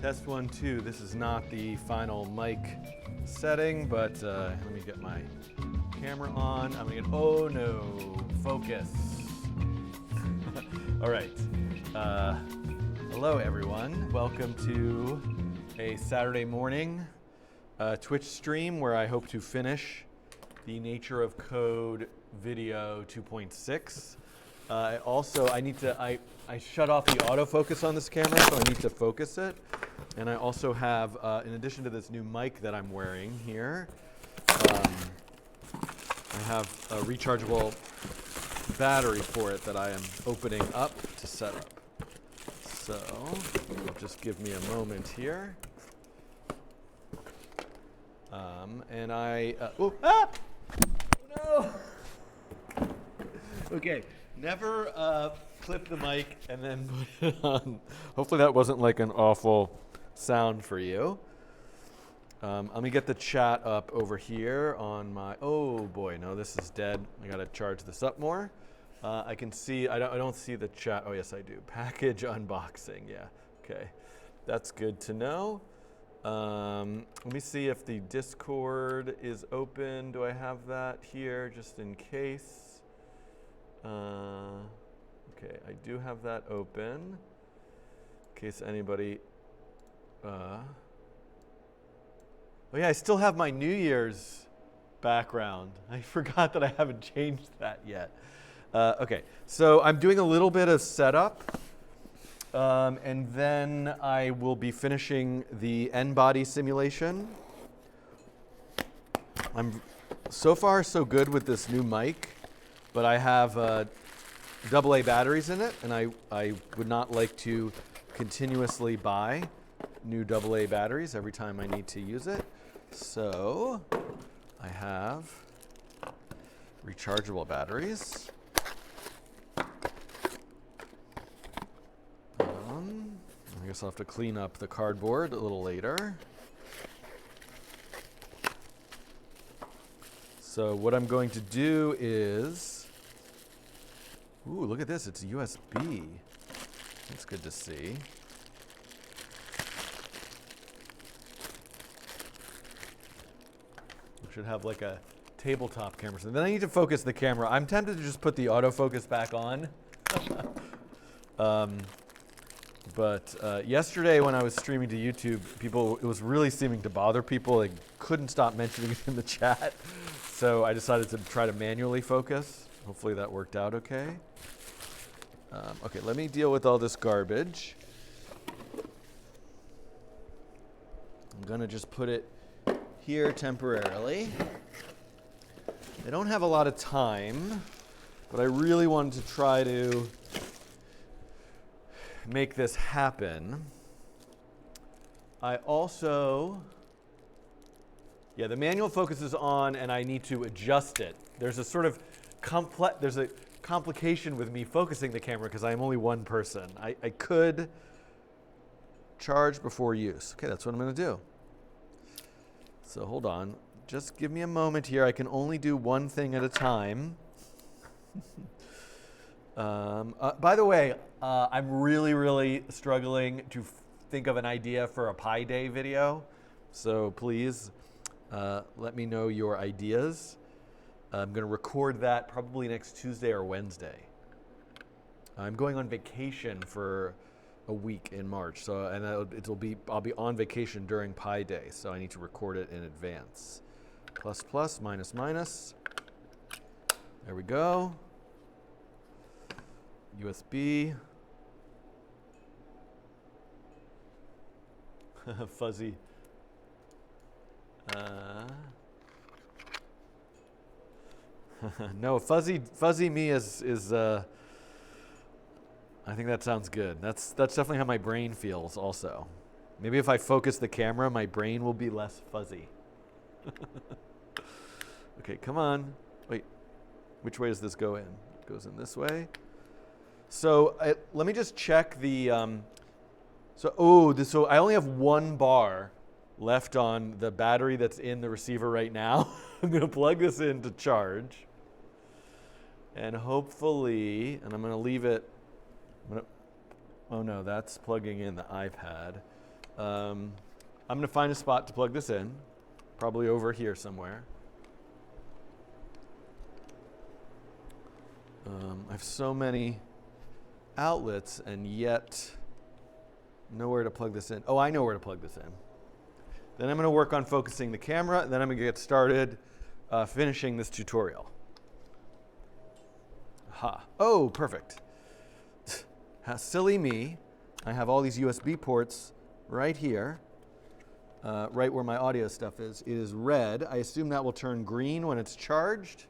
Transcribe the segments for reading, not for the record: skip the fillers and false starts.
Test 1, 2. This is not the final mic setting, but let me get my camera on. I'm gonna get, oh no, focus. All right. Hello everyone. Welcome to a Saturday morning Twitch stream where I hope to finish the Nature of Code video 2.6. I shut off the autofocus on this camera, so I need to focus it. And I also have, in addition to this new mic that I'm wearing here, I have a rechargeable battery for it that I am opening up to set up. So, just give me a moment here. No! Okay, never clip the mic and then put it on. Hopefully that wasn't like an awful sound for you. Let me get the chat up over here on my, oh boy, no, this is dead. I gotta charge this up more. I can see, I don't see the chat. Oh yes, I do. Package unboxing, yeah, okay. That's good to know. Let me see if the Discord is open. Do I have that here just in case? Okay, I do have that open in case anybody, oh yeah, I still have my New Year's background. I forgot that I haven't changed that yet. Okay, so I'm doing a little bit of setup. And then I will be finishing the N-body simulation. I'm so far so good with this new mic, but I have AA batteries in it, and I would not like to continuously buy new AA batteries every time I need to use it. So I have rechargeable batteries. I guess I'll have to clean up the cardboard a little later. So what I'm going to do is, ooh, look at this, it's USB. That's good to see. I should have like a tabletop camera. So then I need to focus the camera. I'm tempted to just put the autofocus back on. But yesterday when I was streaming to YouTube, it was really seeming to bother people. They couldn't stop mentioning it in the chat. So I decided to try to manually focus. Hopefully that worked out okay. Okay, let me deal with all this garbage. I'm gonna just put it here temporarily. I don't have a lot of time, but I really wanted to try to make this happen. I also, yeah, the manual focus is on and I need to adjust it. There's a sort of there's a complication with me focusing the camera because I'm only one person. I could charge before use. Okay, that's what I'm gonna do. So hold on, just give me a moment here. I can only do one thing at a time. By the way, I'm really struggling to think of an idea for a Pi Day video. So please let me know your ideas. I'm going to record that probably next Tuesday or Wednesday. I'm going on vacation for a week in March, so I'll be on vacation during Pi Day, so I need to record it in advance. Plus, minus. There we go. USB. Fuzzy. No, fuzzy me is I think that sounds good. That's definitely how my brain feels also. Maybe if I focus the camera, my brain will be less fuzzy. Okay, come on. Wait, which way does this go in? It goes in this way. So let me just check the, so I only have one bar left on the battery that's in the receiver right now. I'm gonna plug this in to charge. And hopefully, and I'm gonna leave it, oh no, that's plugging in the iPad. I'm going to find a spot to plug this in, probably over here somewhere. I have so many outlets and yet nowhere to plug this in. Oh, I know where to plug this in. Then I'm going to work on focusing the camera. Then I'm going to get started finishing this tutorial. Aha. Oh, perfect. Silly me. I have all these USB ports right here, right where my audio stuff is. It is red. I assume that will turn green when it's charged.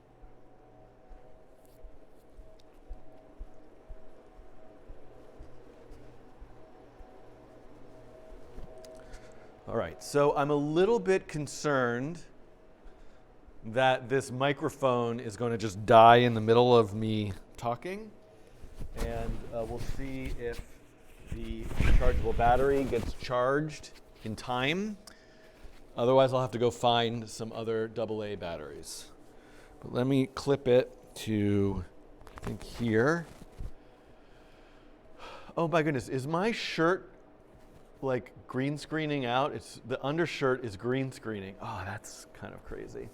All right, so I'm a little bit concerned that this microphone is going to just die in the middle of me talking. And we'll see if the rechargeable battery gets charged in time. Otherwise, I'll have to go find some other AA batteries. But let me clip it to, I think, here. Oh my goodness, is my shirt like green screening out? It's the undershirt is green screening. Oh, that's kind of crazy.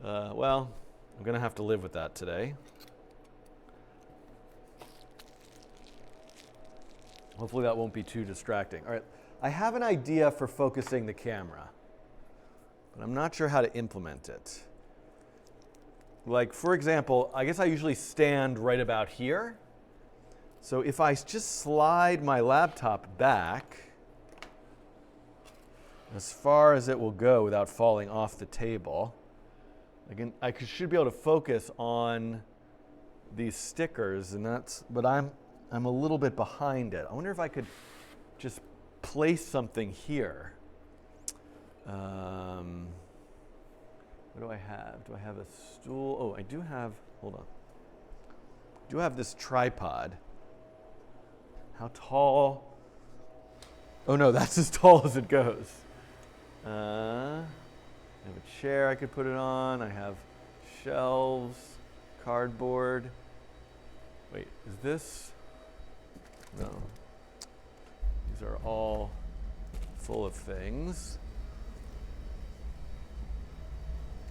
Well, I'm gonna have to live with that today. Hopefully that won't be too distracting. All right, I have an idea for focusing the camera, but I'm not sure how to implement it. Like, for example, I guess I usually stand right about here. So if I just slide my laptop back as far as it will go without falling off the table, I should be able to focus on these stickers, and but I'm a little bit behind it. I wonder if I could just place something here. What do I have? Do I have a stool? Oh, I do have, hold on. I do have this tripod. How tall? Oh no, that's as tall as it goes. I have a chair I could put it on. I have shelves, cardboard. Wait, is this? No. These are all full of things.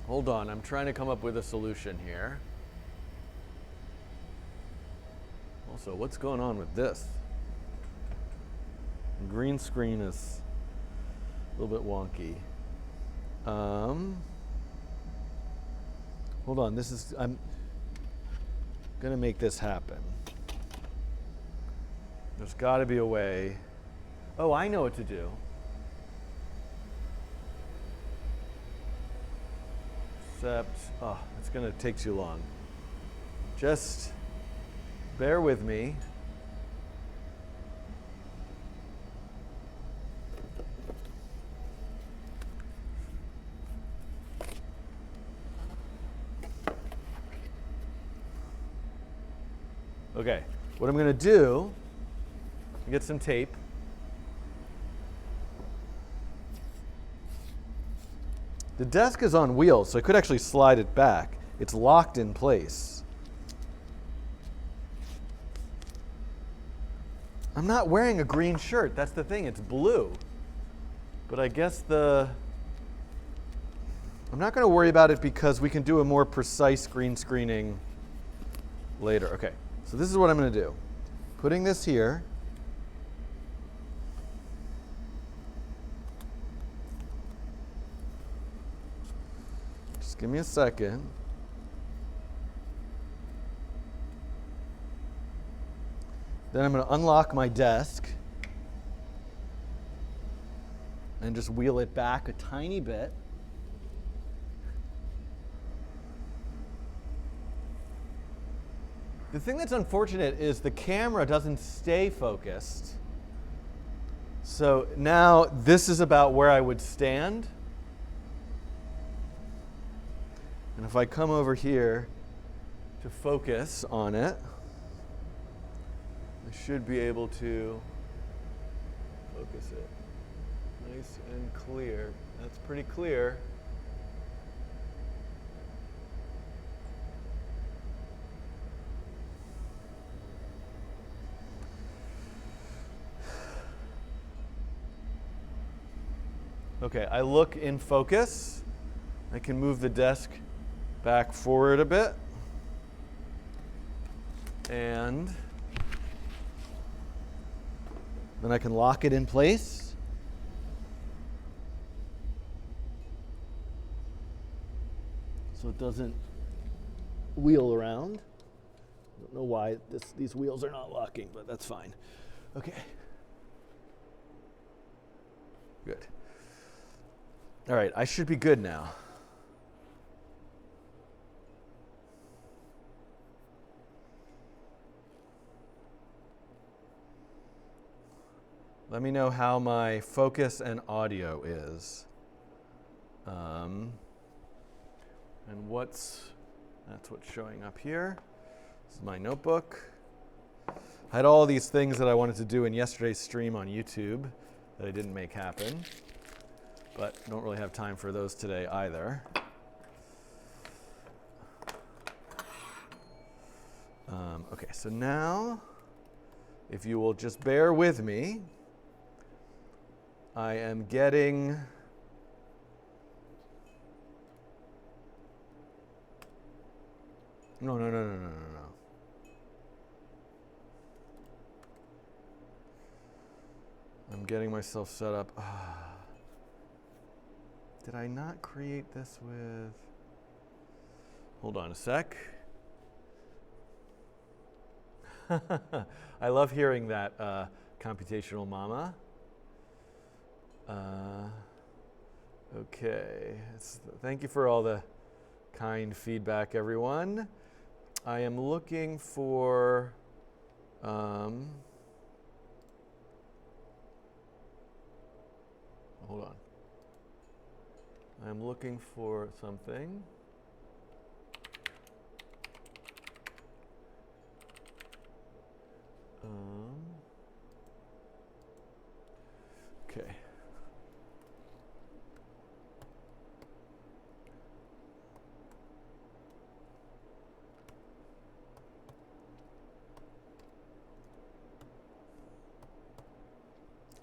Hold on, I'm trying to come up with a solution here. Also, what's going on with this? The green screen is a little bit wonky. Hold on, I'm gonna make this happen. There's gotta be a way. Oh, I know what to do. Except, oh, it's gonna take too long. Just bear with me. Okay, what I'm going to do, get some tape. The desk is on wheels, so I could actually slide it back. It's locked in place. I'm not wearing a green shirt. That's the thing. It's blue. But I guess I'm not going to worry about it because we can do a more precise green screening later. Okay. So this is what I'm going to do. Putting this here. Just give me a second. Then I'm going to unlock my desk and just wheel it back a tiny bit. The thing that's unfortunate is the camera doesn't stay focused. So now this is about where I would stand. And if I come over here to focus on it, I should be able to focus it. Nice and clear. That's pretty clear. Okay, I look in focus. I can move the desk back forward a bit. And then I can lock it in place. So it doesn't wheel around. I don't know why these wheels are not locking, but that's fine. Okay. Good. All right, I should be good now. Let me know how my focus and audio is. And that's what's showing up here. This is my notebook. I had all these things that I wanted to do in yesterday's stream on YouTube that I didn't make happen, but don't really have time for those today either. Okay, so now, if you will just bear with me, I am getting No. I'm getting myself set up. Did I not create this with... Hold on a sec. I love hearing that, computational mama. Okay. Thank you for all the kind feedback, everyone. I am looking for... hold on. I'm looking for something. Okay.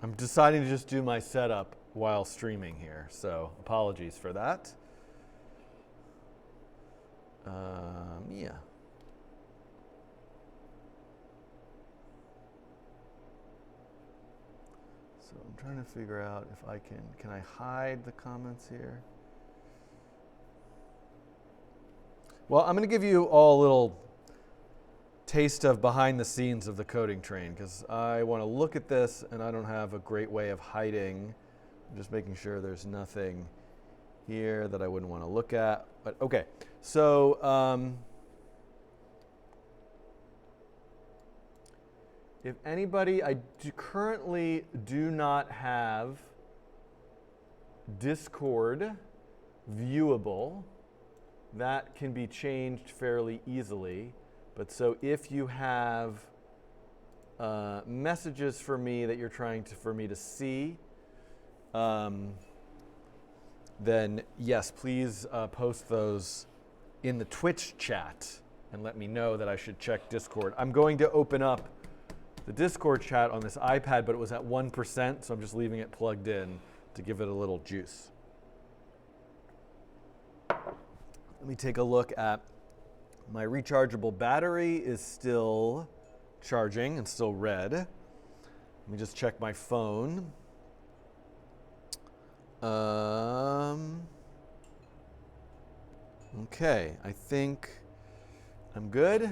I'm deciding to just do my setup while streaming here, so apologies for that. Yeah. So I'm trying to figure out if I can I hide the comments here? Well, I'm going to give you all a little taste of behind the scenes of the coding train, because I want to look at this and I don't have a great way of hiding. I'm just making sure there's nothing here that I wouldn't want to look at. But okay, so if anybody, currently do not have Discord viewable. That can be changed fairly easily. But so if you have messages for me that you're trying for me to see, then yes, please post those in the Twitch chat and let me know that I should check Discord. I'm going to open up the Discord chat on this iPad, but it was at 1%, so I'm just leaving it plugged in to give it a little juice. Let me take a look at my rechargeable battery is still charging and still red. Let me just check my phone. Okay, I think I'm good.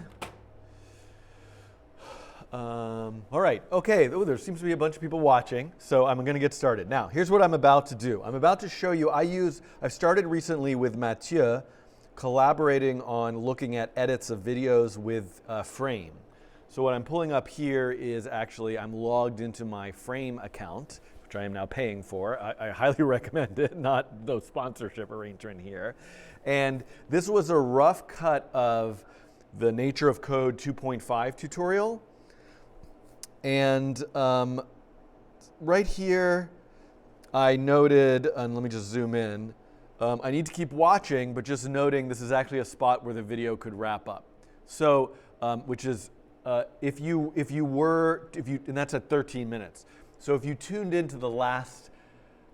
All right, okay, there seems to be a bunch of people watching, so I'm going to get started. Now, here's what I'm about to do. I'm about to show you, I've started recently with Mathieu, collaborating on looking at edits of videos with Frame. So what I'm pulling up here is actually, I'm logged into my Frame account, which I am now paying for. I highly recommend it, not no sponsorship arrangement here. And this was a rough cut of the Nature of Code 2.5 tutorial. And right here, I noted, and let me just zoom in, I need to keep watching, but just noting this is actually a spot where the video could wrap up. So, which is, and that's at 13 minutes. So if you tuned into the last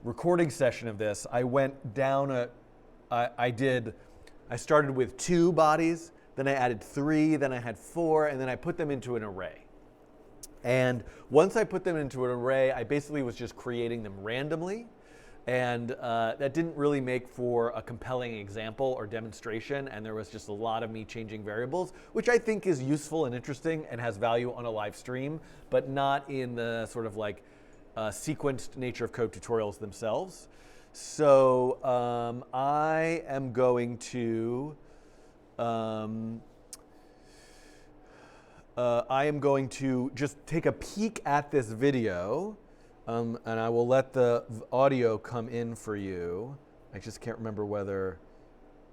recording session of this, I went down I started with 2 bodies, then I added 3, then I had 4, and then I put them into an array. And once I put them into an array, I basically was just creating them randomly. And that didn't really make for a compelling example or demonstration, and there was just a lot of me changing variables, which I think is useful and interesting and has value on a live stream, but not in the sort of like sequenced nature of code tutorials themselves. So I am going to just take a peek at this video. And I will let the audio come in for you. I just can't remember whether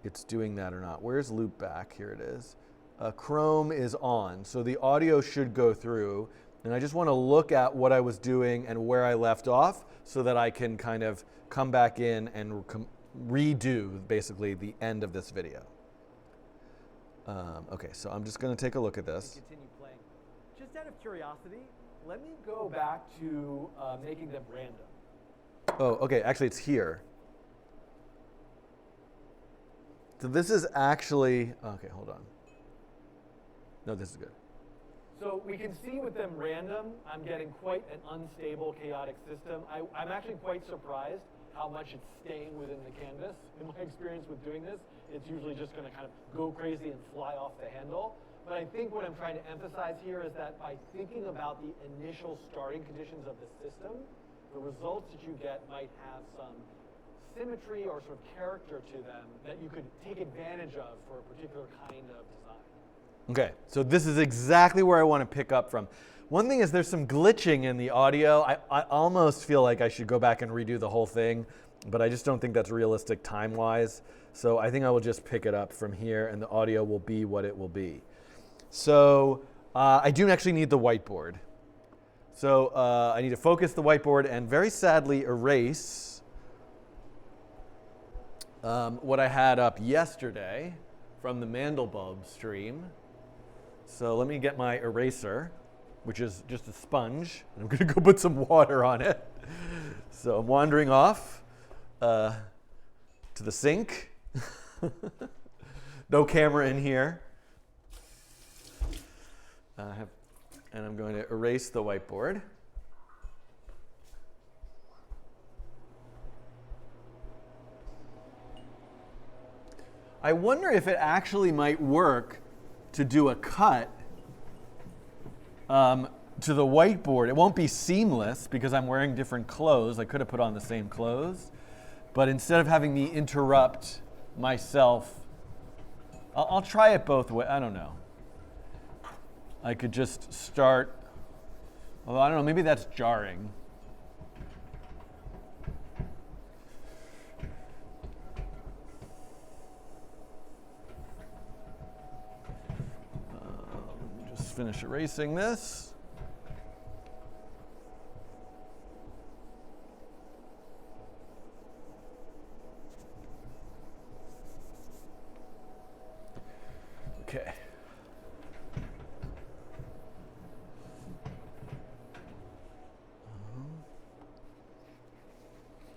it's doing that or not. Where's loopback? Here it is. Chrome is on, so the audio should go through. And I just want to look at what I was doing and where I left off so that I can kind of come back in and redo basically the end of this video. Okay, so I'm just going to take a look at this. Continue playing. Just out of curiosity, let me go back to making them random. Oh, okay, actually it's here. So this is actually, okay, hold on. No, this is good. So we can see with them random, I'm getting quite an unstable, chaotic system. I'm actually quite surprised how much it's staying within the canvas. In my experience with doing this, it's usually just going to kind of go crazy and fly off the handle. But I think what I'm trying to emphasize here is that by thinking about the initial starting conditions of the system, the results that you get might have some symmetry or sort of character to them that you could take advantage of for a particular kind of design. Okay, so this is exactly where I want to pick up from. One thing is there's some glitching in the audio. I almost feel like I should go back and redo the whole thing, but I just don't think that's realistic time-wise. So I think I will just pick it up from here, and the audio will be what it will be. So I do actually need the whiteboard. So I need to focus the whiteboard and very sadly erase what I had up yesterday from the Mandelbulb stream. So let me get my eraser, which is just a sponge. I'm going to go put some water on it. So I'm wandering off to the sink. No camera in here. And I'm going to erase the whiteboard. I wonder if it actually might work to do a cut to the whiteboard. It won't be seamless because I'm wearing different clothes. I could have put on the same clothes. But instead of having me interrupt myself, I'll try it both ways. I don't know. I could just start, although I don't know, maybe that's jarring. Just finish erasing this. Okay.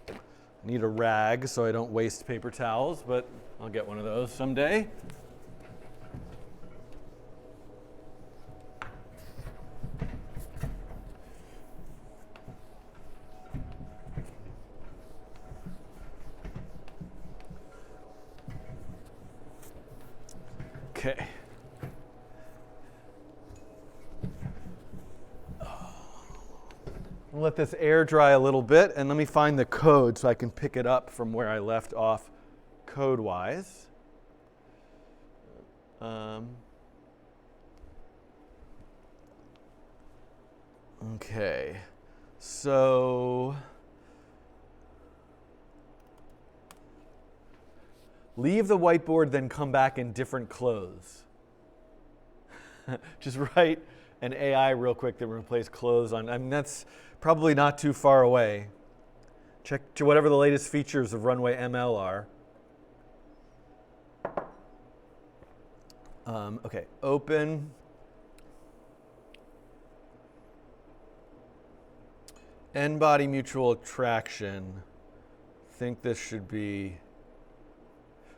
I need a rag so I don't waste paper towels, but I'll get one of those someday. Okay. I'll let this air dry a little bit, and let me find the code so I can pick it up from where I left off code-wise. Okay, so leave the whiteboard, then come back in different clothes. Just write an AI real quick that replace clothes on. I mean, that's probably not too far away. Check to whatever the latest features of Runway ML are. Okay, open. N-body mutual attraction. think this should be.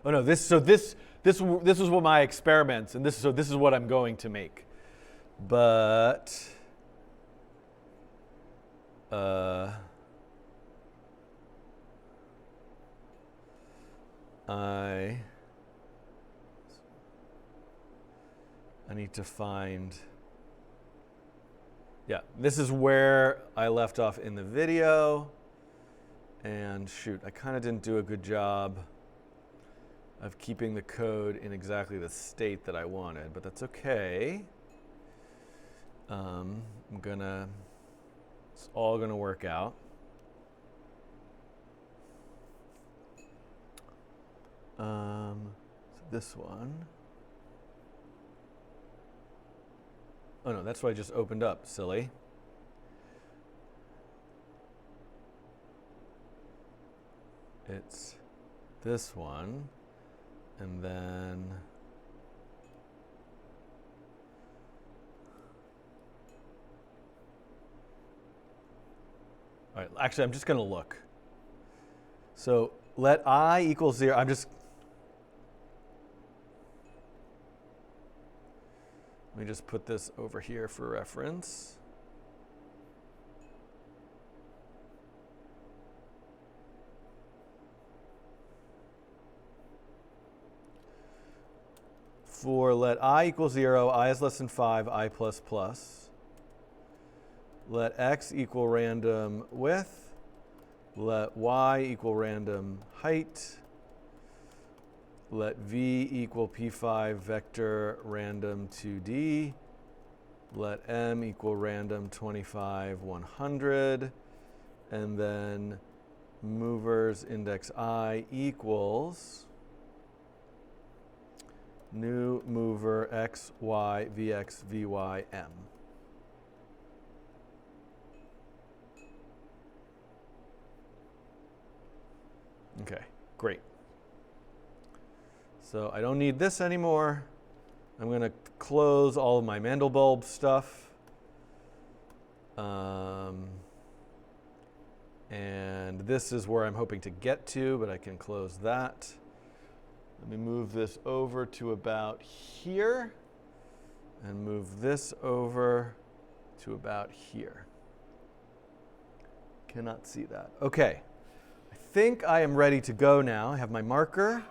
Oh no, this is what my experiments, and this is what I'm going to make. But I need to find. Yeah, this is where I left off in the video. And shoot, I kind of didn't do a good job of keeping the code in exactly the state that I wanted, but that's okay. It's all gonna work out. So this one. Oh no, that's what I just opened up, silly. It's this one, and then all right, actually I'm just going to look. So let I equal 0. Let me just put this over here for reference. For let I equal 0, I is less than 5, I plus plus. Let x equal random width. Let y equal random height. Let v equal p5 vector random 2D. Let m equal random 25, 100. And then movers index I equals new mover x, y, vx, vy, m. Okay, great. So I don't need this anymore. I'm going to close all of my Mandelbulb stuff. And this is where I'm hoping to get to, but I can close that. Let me move this over to about here and move this over to about here. Cannot see that. Okay. I think I am ready to go now. I have my marker.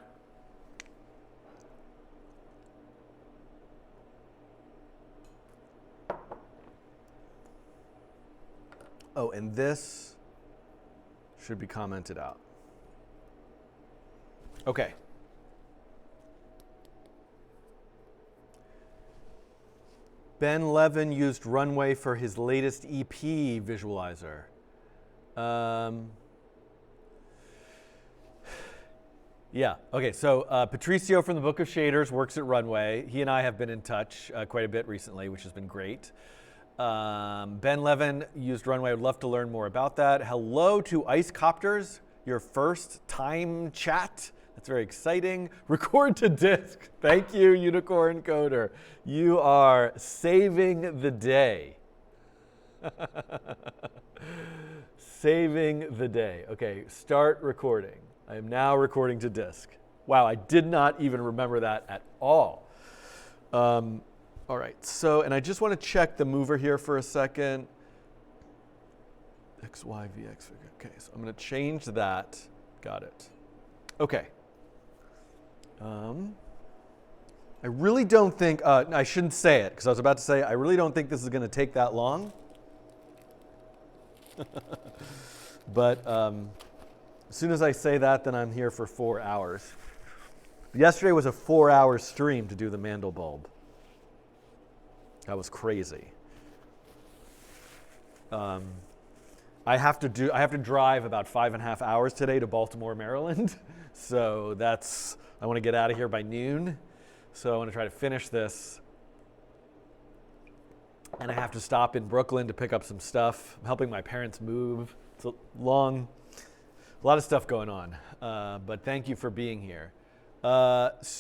Oh, and this should be commented out. Okay. Ben Levin used Runway for his latest EP visualizer. Yeah, okay, so Patricio from the Book of Shaders works at Runway. He and I have been in touch quite a bit recently, which has been great. Ben Levin used Runway. I would love to learn more about that. Hello to Ice Copters, your first time chat. That's very exciting. Record to disk. Thank you, Unicorn Coder. You are saving the day. Saving the day. Okay, start recording. I am now recording to disk. Wow, I did not even remember that at all. All right, so, and I just want to check the mover here for a second. X, Y, V, X. Okay, so I'm going to change that. Got it. Okay. I really don't think, I shouldn't say it, because I was about to say, I really don't think this is going to take that long. But as soon as I say that, then I'm here for 4 hours. Yesterday was a 4-hour stream to do the Mandelbulb. That was crazy. I have to drive about 5.5 hours today to Baltimore, Maryland. So I want to get out of here by noon. So I want to try to finish this. And I have to stop in Brooklyn to pick up some stuff. I'm helping my parents move. It's a lot of stuff going on. But thank you for being here. Just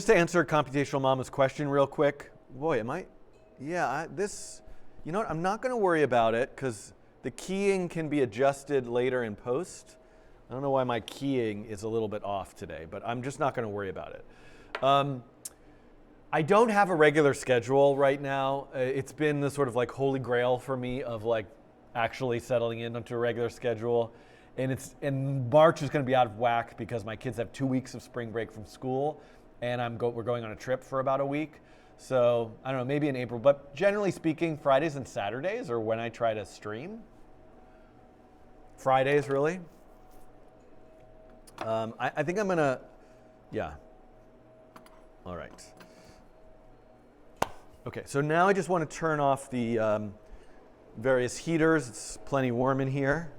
to answer Computational Mama's question real quick. Boy, am I? Yeah, you know what? I'm not going to worry about it because The keying can be adjusted later in post. I don't know why my keying is a little bit off today, but I'm just not going to worry about it. I don't have a regular schedule right now. It's been the sort of like holy grail for me of like actually settling in onto a regular schedule. And March is going to be out of whack because my kids have 2 weeks of spring break from school, and we're going on a trip for about a week. So I don't know, maybe in April. But generally speaking, Fridays and Saturdays are when I try to stream. Fridays, really. I think I'm going to, yeah. All right. Okay, so now I just want to turn off the various heaters. It's plenty warm in here.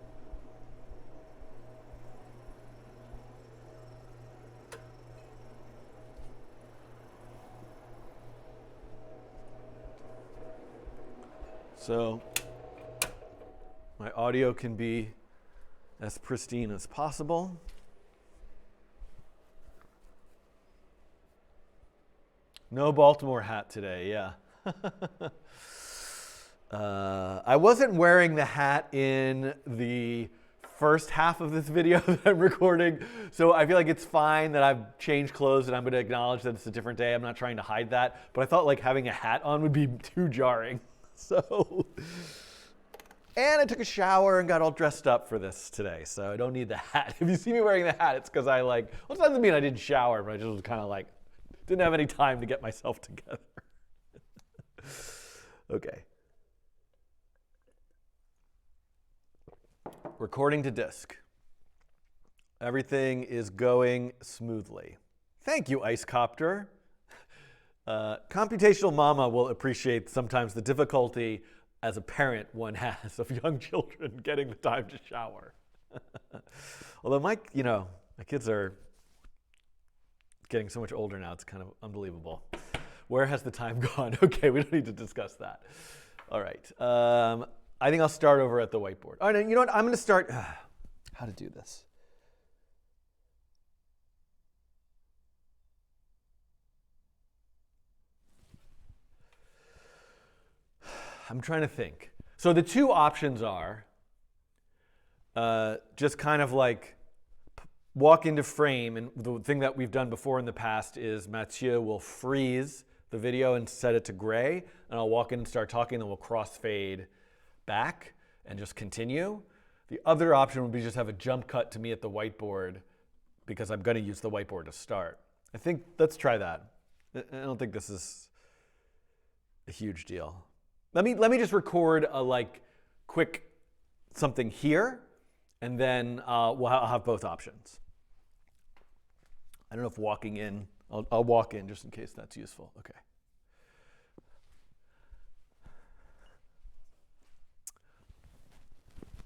So my audio can be as pristine as possible. No Baltimore hat today, yeah. I wasn't wearing the hat in the first half of this video that I'm recording, so I feel like it's fine that I've changed clothes and I'm going to acknowledge that it's a different day. I'm not trying to hide that, but I thought like having a hat on would be too jarring. So, and I took a shower and got all dressed up for this today, so I don't need the hat. If you see me wearing the hat, it's because I well, it doesn't mean I didn't shower, but I just was kind of like, didn't have any time to get myself together. Okay. Recording to disk. Everything is going smoothly. Thank you, Icecopter. Computational Mama will appreciate sometimes the difficulty as a parent one has of young children getting the time to shower. Although my kids are getting so much older now, it's kind of unbelievable. Where has the time gone? Okay, we don't need to discuss that. All right. I think I'll start over at the whiteboard. All right, you know what? I'm going to start. How to do this? I'm trying to think. So the two options are just kind of like walk into frame, and the thing that we've done before in the past is Mathieu will freeze the video and set it to gray, and I'll walk in and start talking, and then we'll crossfade back and just continue. The other option would be just have a jump cut to me at the whiteboard because I'm going to use the whiteboard to start. I think, let's try that. I don't think this is a huge deal. Let me just record a quick something here, and then I'll have both options. I don't know if walking in, I'll walk in just in case that's useful. Okay.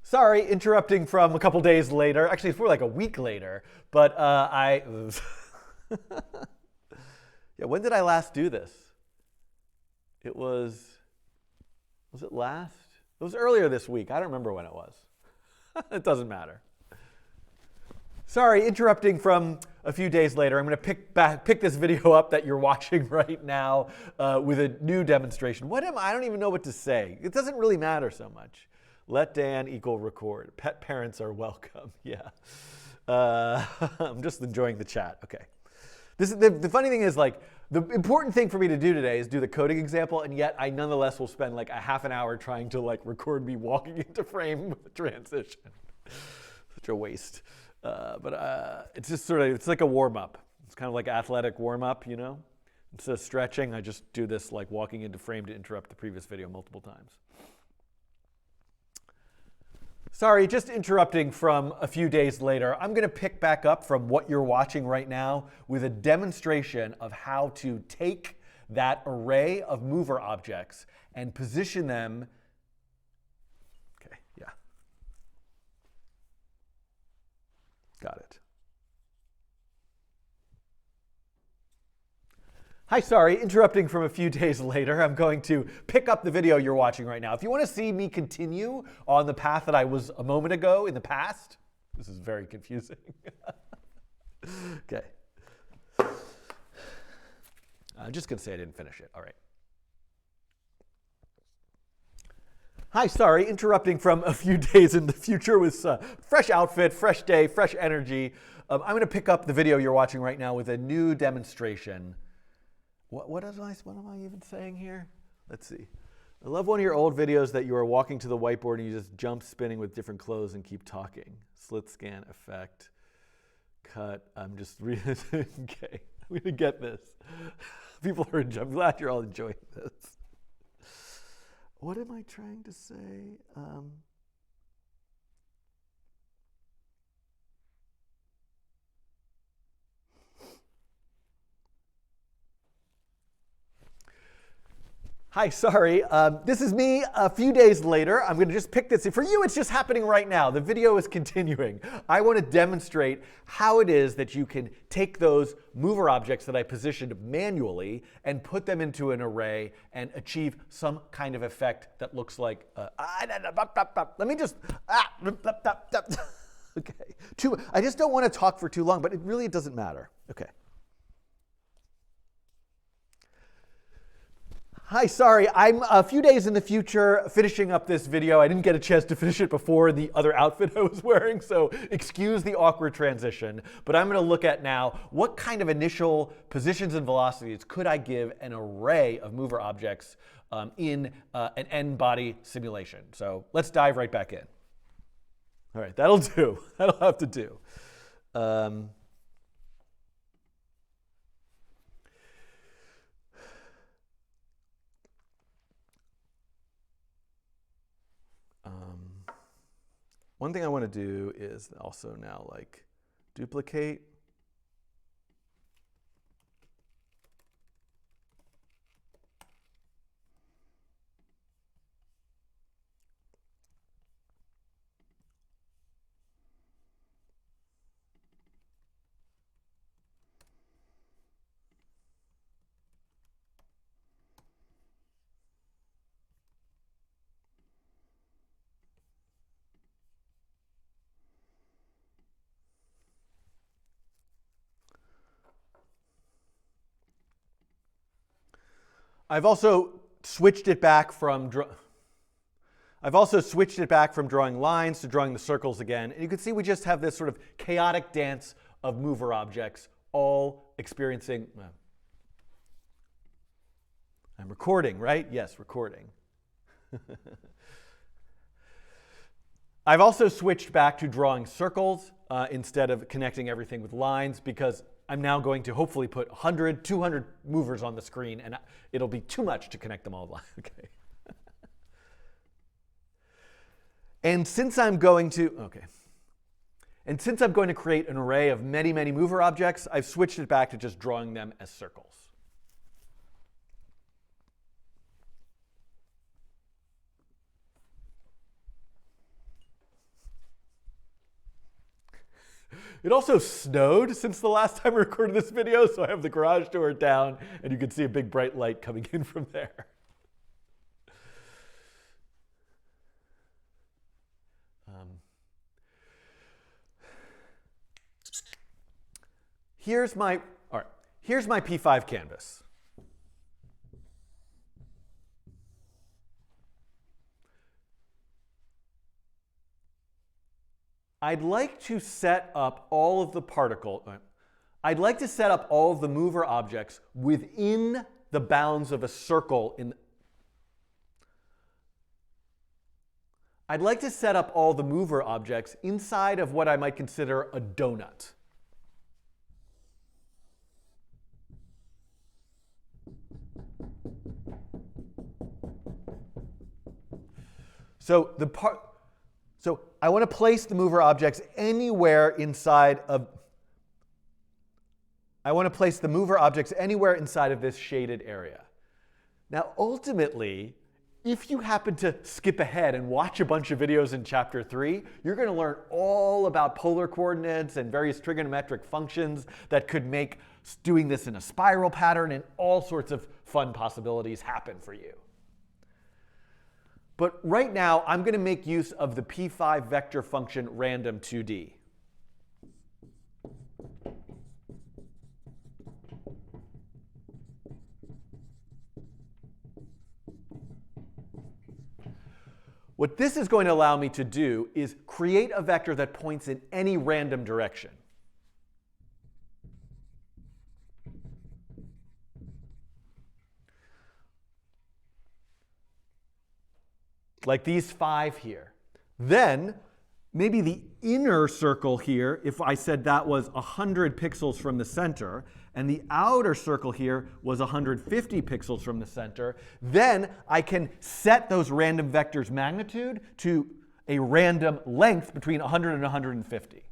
Sorry, interrupting from a couple days later. Actually, it's more like a week later. But yeah, when did I last do this? Was it last? It was earlier this week. I don't remember when it was. It doesn't matter. Sorry, interrupting from a few days later. I'm going to pick this video up that you're watching right now with a new demonstration. I don't even know what to say. It doesn't really matter so much. Let Dan equal record. Pet parents are welcome. Yeah. I'm just enjoying the chat. Okay. The funny thing is, the important thing for me to do today is do the coding example, and yet I nonetheless will spend a half an hour trying to record me walking into frame with a transition. Such a waste. But it's just it's like a warm-up. It's kind of like athletic warm-up, Instead of stretching, I just do this walking into frame to interrupt the previous video multiple times. Sorry, just interrupting from a few days later. I'm going to pick back up from what you're watching right now with a demonstration of how to take that array of mover objects and position them. Okay, yeah. Got it. Hi, sorry, interrupting from a few days later. I'm going to pick up the video you're watching right now. If you want to see me continue on the path that I was a moment ago in the past, this is very confusing. Okay. I'm just going to say I didn't finish it. All right. Hi, sorry, interrupting from a few days in the future with fresh outfit, fresh day, fresh energy. I'm going to pick up the video you're watching right now with a new demonstration. What am I even saying here? Let's see. I love one of your old videos that you are walking to the whiteboard and you just jump spinning with different clothes and keep talking. Slit scan effect. Cut. I'm just reading. Okay, I'm going to get this. People are. I'm glad you're all enjoying this. What am I trying to say? Hi, sorry. This is me a few days later. I'm going to just pick this. For you, it's just happening right now. The video is continuing. I want to demonstrate how it is that you can take those mover objects that I positioned manually and put them into an array and achieve some kind of effect that looks like, let me just, okay. I just don't want to talk for too long, but it really doesn't matter. Okay. Hi, sorry, I'm a few days in the future finishing up this video. I didn't get a chance to finish it before the other outfit I was wearing, so excuse the awkward transition. But I'm going to look at now what kind of initial positions and velocities could I give an array of mover objects in an n-body simulation. So let's dive right back in. All right, that'll do. That'll have to do. One thing I want to do is also now like duplicate. I've also switched it back from drawing lines to drawing the circles again. And you can see we just have this sort of chaotic dance of mover objects all experiencing. I'm recording, right? Yes, recording. I've also switched back to drawing circles instead of connecting everything with lines because I'm now going to hopefully put 100, 200 movers on the screen, and it'll be too much to connect them all. Okay. And since I'm going to create an array of many, many mover objects, I've switched it back to just drawing them as circles. It also snowed since the last time I recorded this video, so I have the garage door down, and you can see a big bright light coming in from there. Here's my P5 canvas. I'd like to set up all of the mover objects within the bounds of a circle. I'd like to set up all the mover objects inside of what I might consider a donut. So I want to place the mover objects anywhere inside of this shaded area. Now, ultimately, if you happen to skip ahead and watch a bunch of videos in Chapter 3, you're going to learn all about polar coordinates and various trigonometric functions that could make doing this in a spiral pattern, and all sorts of fun possibilities happen for you. But right now, I'm going to make use of the P5 vector function random2D. What this is going to allow me to do is create a vector that points in any random direction. Like these 5 here. Then, maybe the inner circle here, if I said that was 100 pixels from the center, and the outer circle here was 150 pixels from the center, then I can set those random vectors' magnitude to a random length between 100 and 150.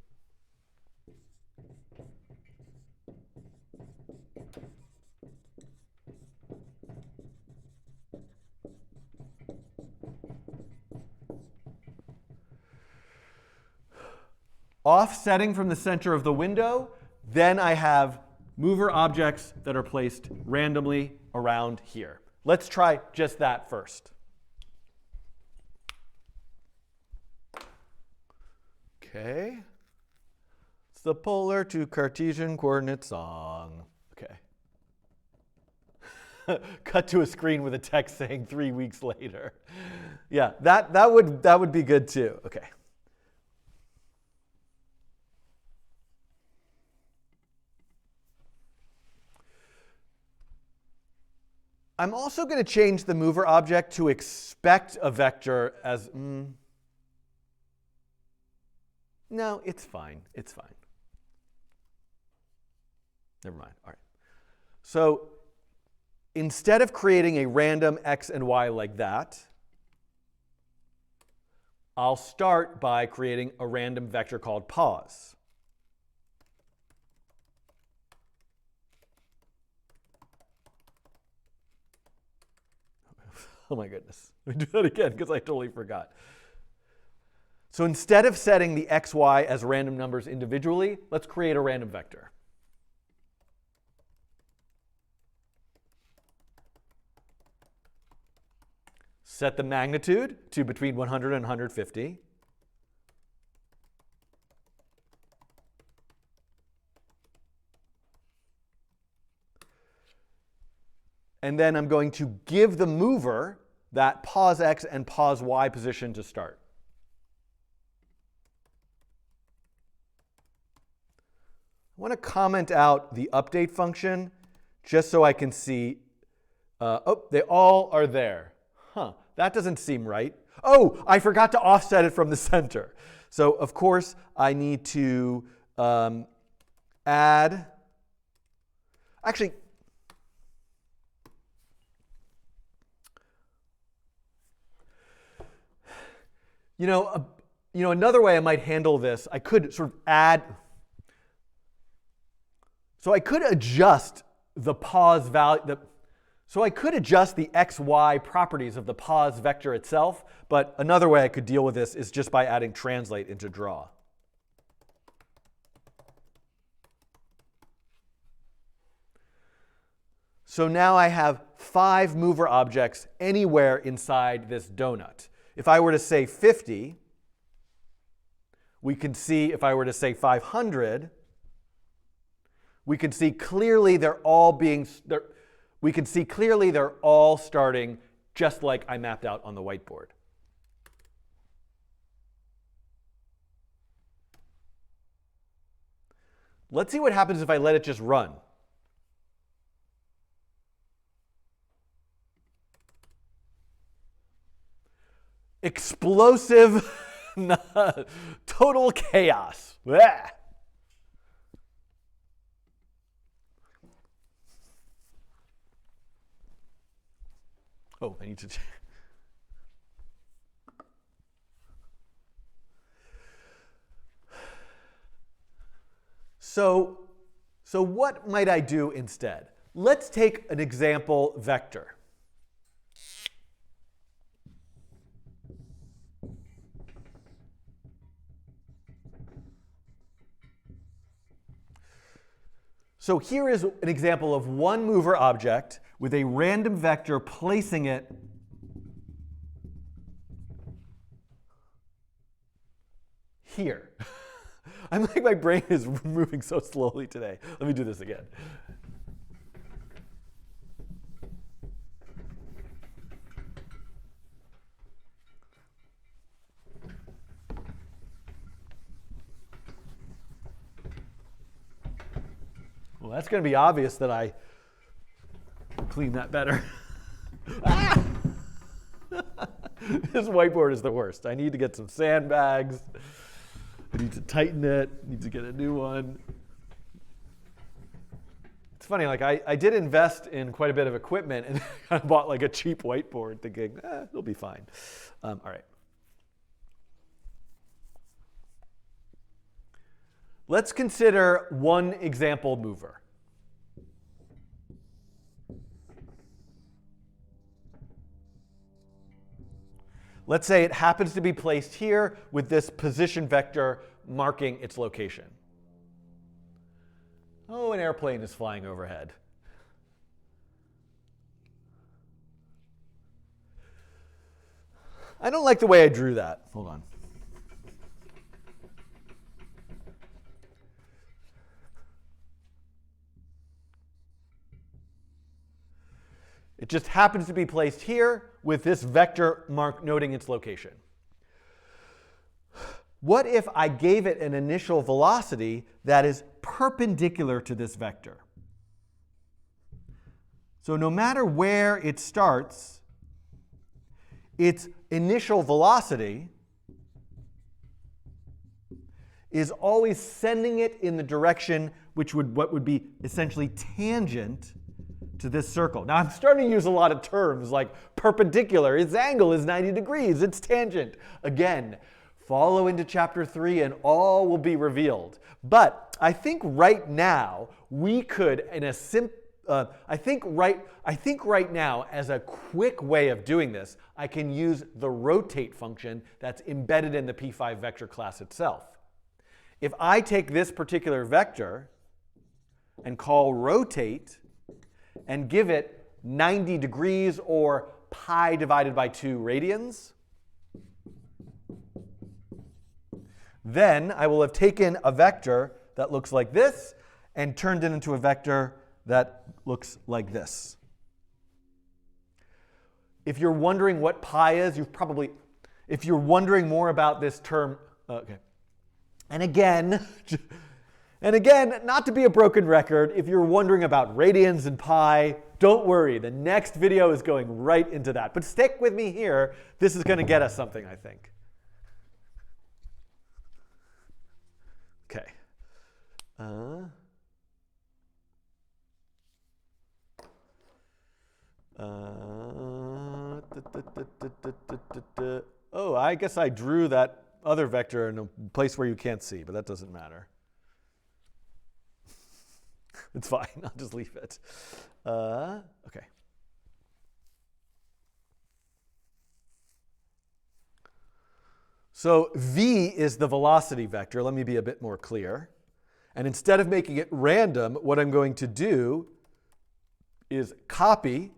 Offsetting from the center of the window, then I have mover objects that are placed randomly around here. Let's try just that first. Okay. It's the polar to Cartesian coordinate song. Okay. Cut to a screen with a text saying 3 weeks later. Yeah, that would be good too. Okay. I'm also going to change the mover object to expect a vector as, no, it's fine. It's fine. Never mind. All right. So instead of creating a random x and y like that, I'll start by creating a random vector called pos. Oh my goodness. Let me do that again because I totally forgot. So instead of setting the x, y as random numbers individually, let's create a random vector. Set the magnitude to between 100 and 150. And then I'm going to give the mover that pos x and pos y position to start. I want to comment out the update function just so I can see. Oh, they all are there. Huh, that doesn't seem right. Oh, I forgot to offset it from the center. So, of course, I need to add. Actually, another way I might handle this, I could sort of add. So I could adjust the pos value. So I could adjust the x, y properties of the pos vector itself, but another way I could deal with this is just by adding translate into draw. So now I have 5 mover objects anywhere inside this donut. If I were to say 50, we can see if I were to say 500, we can see clearly they're all starting just like I mapped out on the whiteboard. Let's see what happens if I let it just run. Explosive, total chaos. Blah. Oh, I need to. So what might I do instead? Let's take an example vector. So here is an example of one mover object with a random vector placing it here. I'm like, my brain is moving so slowly today. Let me do this again. Well, that's going to be obvious that I clean that better. Ah! This whiteboard is the worst. I need to get some sandbags. I need to tighten it. I need to get a new one. It's funny, like I did invest in quite a bit of equipment and I bought like a cheap whiteboard thinking, it'll be fine. All right. Let's consider one example mover. Let's say it happens to be placed here with this position vector marking its location. Oh, an airplane is flying overhead. I don't like the way I drew that. Hold on. It just happens to be placed here with this vector mark noting its location. What if I gave it an initial velocity that is perpendicular to this vector? So no matter where it starts, its initial velocity is always sending it in the direction what would be essentially tangent to this circle. Now I'm starting to use a lot of terms like perpendicular, its angle is 90 degrees, its tangent. Again, follow into chapter 3 and all will be revealed. But I think right now we could, in a I think right now as a quick way of doing this, I can use the rotate function that's embedded in the P5 vector class itself. If I take this particular vector and call rotate and give it 90 degrees or pi divided by 2 radians, then I will have taken a vector that looks like this and turned it into a vector that looks like this. If you're wondering what pi is, if you're wondering more about this term, okay. And again, not to be a broken record, if you're wondering about radians and pi, don't worry. The next video is going right into that. But stick with me here. This is going to get us something, I think. Okay. Oh, I guess I drew that other vector in a place where you can't see, but that doesn't matter. It's fine. I'll just leave it. Okay. So v is the velocity vector. Let me be a bit more clear. And instead of making it random, what I'm going to do is copy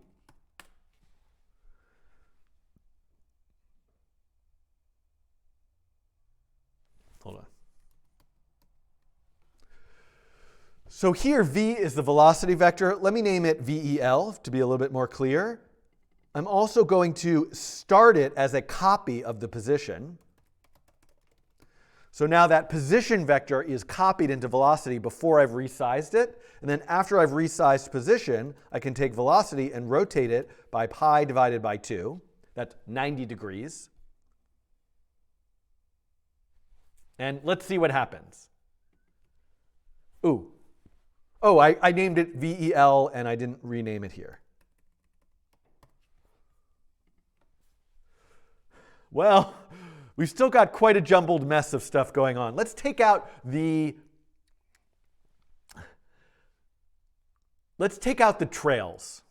hold on. So here v is the velocity vector. Let me name it VEL to be a little bit more clear. I'm also going to start it as a copy of the position. So now that position vector is copied into velocity before I've resized it. And then after I've resized position, I can take velocity and rotate it by pi divided by 2. That's 90 degrees. And let's see what happens. Ooh. Oh, I named it VEL and I didn't rename it here. Well, we've still got quite a jumbled mess of stuff going on. Let's take out the trails.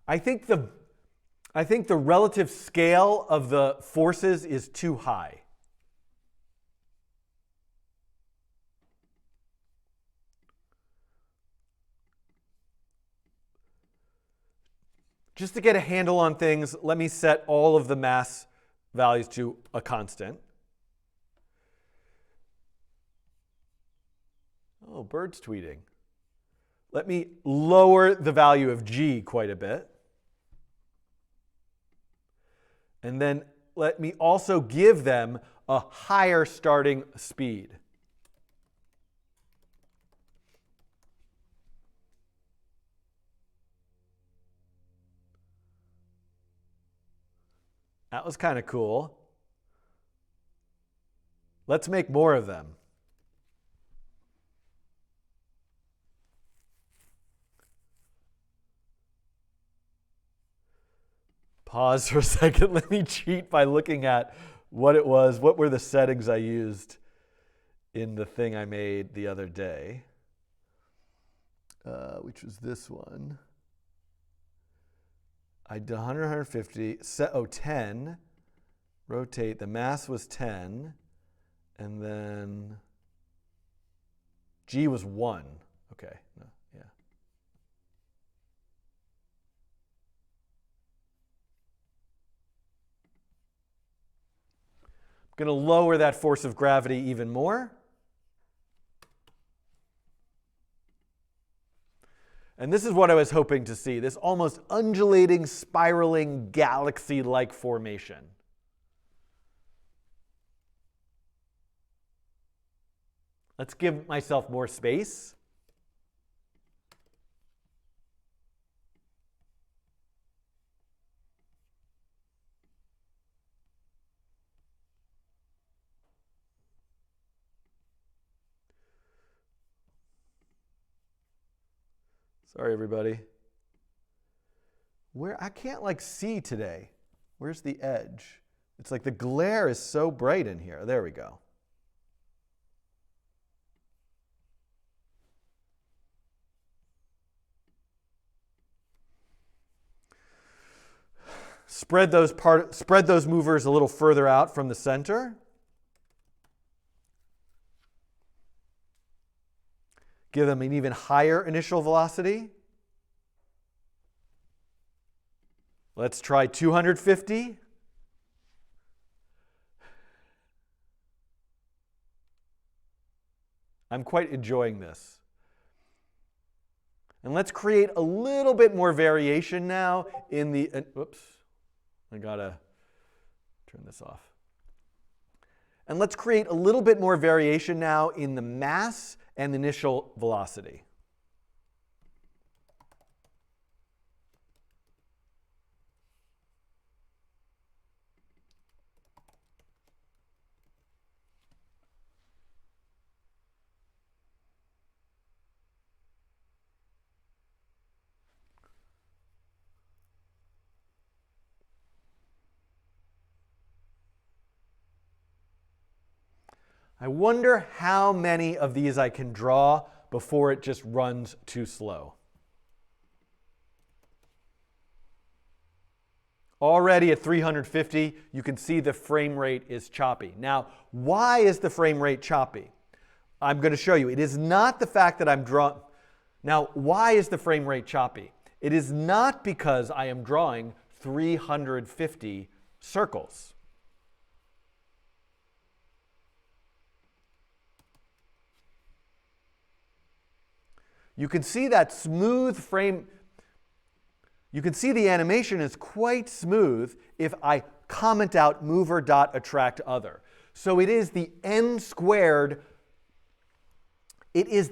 I think the relative scale of the forces is too high. Just to get a handle on things, let me set all of the mass values to a constant. Oh, birds tweeting. Let me lower the value of g quite a bit. And then let me also give them a higher starting speed. That was kind of cool. Let's make more of them. Pause for a second. Let me cheat by looking at what it was. What were the settings I used in the thing I made the other day, which was this one. I did 100, 150, 10. Rotate. The mass was 10. And then G was 1. Okay. No, yeah. I'm going to lower that force of gravity even more. And this is what I was hoping to see, this almost undulating, spiraling, galaxy-like formation. Let's give myself more space. Sorry, everybody. I can't like see today. Where's the edge? It's like the glare is so bright in here. There we go. Spread those movers a little further out from the center. Give them an even higher initial velocity. Let's try 250. I'm quite enjoying this. And let's create a little bit more variation now in the, whoops, I gotta turn this off. And let's create a little bit more variation now in the mass and the initial velocity. I wonder how many of these I can draw before it just runs too slow. Already at 350, you can see the frame rate is choppy. Now, why is the frame rate choppy? I'm going to show you. It is not the fact that I'm drawing. Now, why is the frame rate choppy? It is not because I am drawing 350 circles. You can see that smooth frame. You can see the animation is quite smooth if I comment out mover.attractOther. So it is the n squared. It is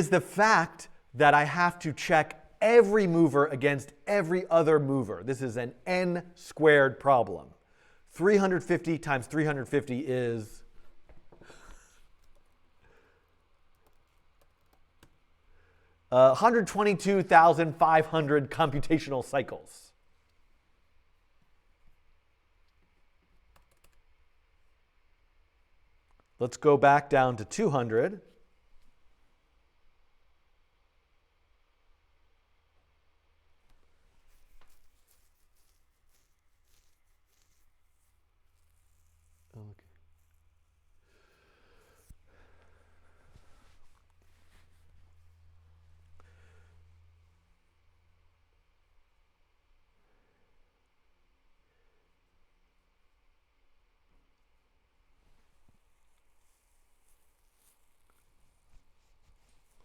the fact that I have to check every mover against every other mover. This is an n squared problem. 350 times 350 is 122,500 computational cycles. Let's go back down to 200. Okay.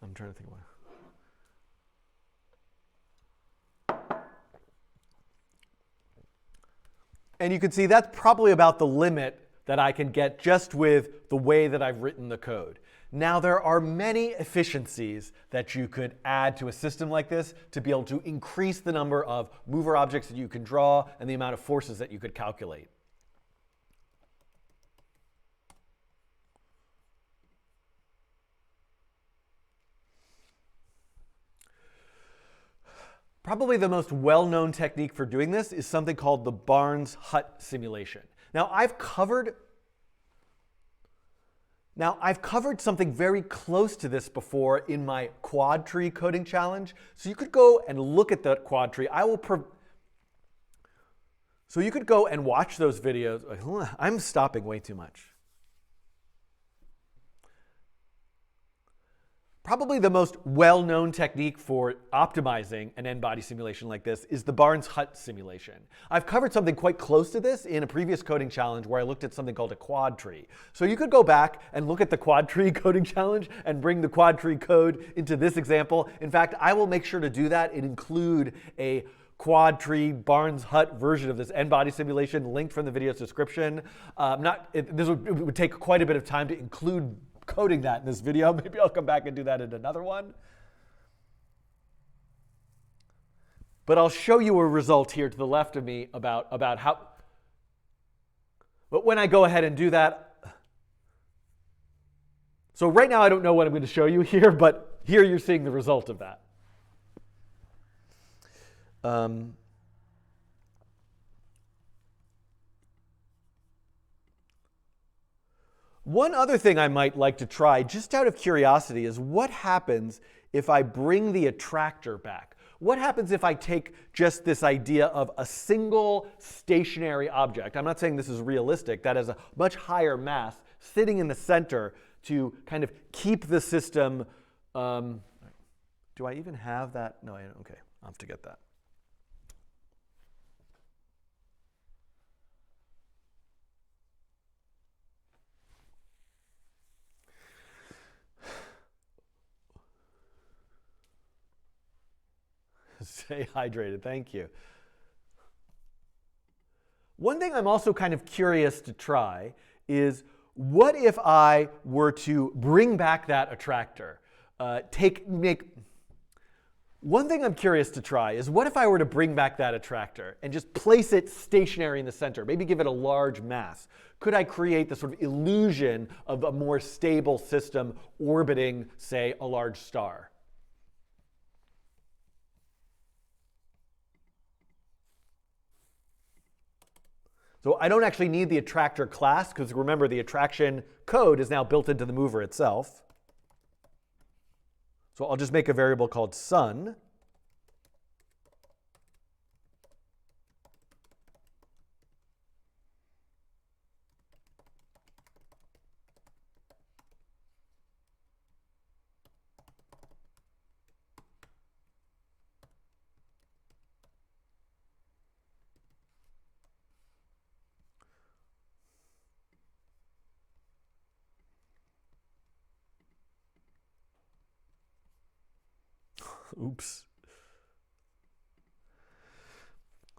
I'm trying to think And you can see that's probably about the limit that I can get just with the way that I've written the code. Now, there are many efficiencies that you could add to a system like this to be able to increase the number of mover objects that you can draw and the amount of forces that you could calculate. Probably the most well-known technique for doing this is something called the Barnes hut simulation. Now, I've covered something very close to this before in my quad tree coding challenge. So you could go and look at that quad tree. So you could go and watch those videos. I'm stopping way too much. Probably the most well-known technique for optimizing an n-body simulation like this is the Barnes hut simulation. I've covered something quite close to this in a previous coding challenge where I looked at something called a quad tree. So you could go back and look at the quad tree coding challenge and bring the quad tree code into this example. In fact, I will make sure to do that and include a quad tree Barnes hut version of this n-body simulation linked from the video's description. It would take quite a bit of time to include coding that in this video. Maybe I'll come back and do that in another one. But I'll show you a result here to the left of me about how. But when I go ahead and do that, so right now I don't know what I'm going to show you here, but here you're seeing the result of that. One other thing I might like to try, just out of curiosity, is what happens if I bring the attractor back? What happens if I take just this idea of a single stationary object? I'm not saying this is realistic. That has a much higher mass sitting in the center to kind of keep the system. Do I even have that? No, I don't. Okay, I'll have to get that. Stay hydrated, thank you. One thing I'm also kind of curious to try is what if I were to bring back that attractor? One thing I'm curious to try is what if I were to bring back that attractor and just place it stationary in the center, maybe give it a large mass? Could I create the sort of illusion of a more stable system orbiting, say, a large star? So I don't actually need the attractor class, because remember, the attraction code is now built into the mover itself. So I'll just make a variable called sun. Oops.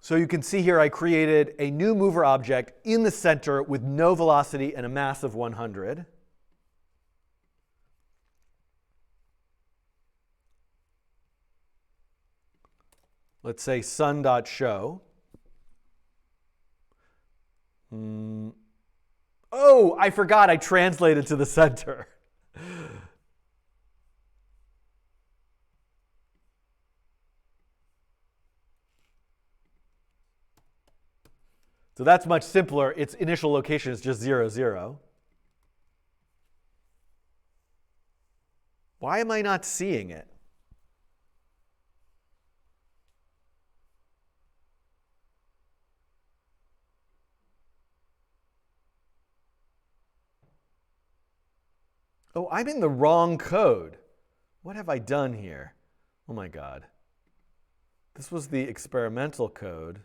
So you can see here I created a new mover object in the center with no velocity and a mass of 100. Let's say sun.show. Oh, I forgot I translated to the center. So that's much simpler. Its initial location is just 0, 0. Why am I not seeing it? Oh, I'm in the wrong code. What have I done here? Oh my God. This was the experimental code.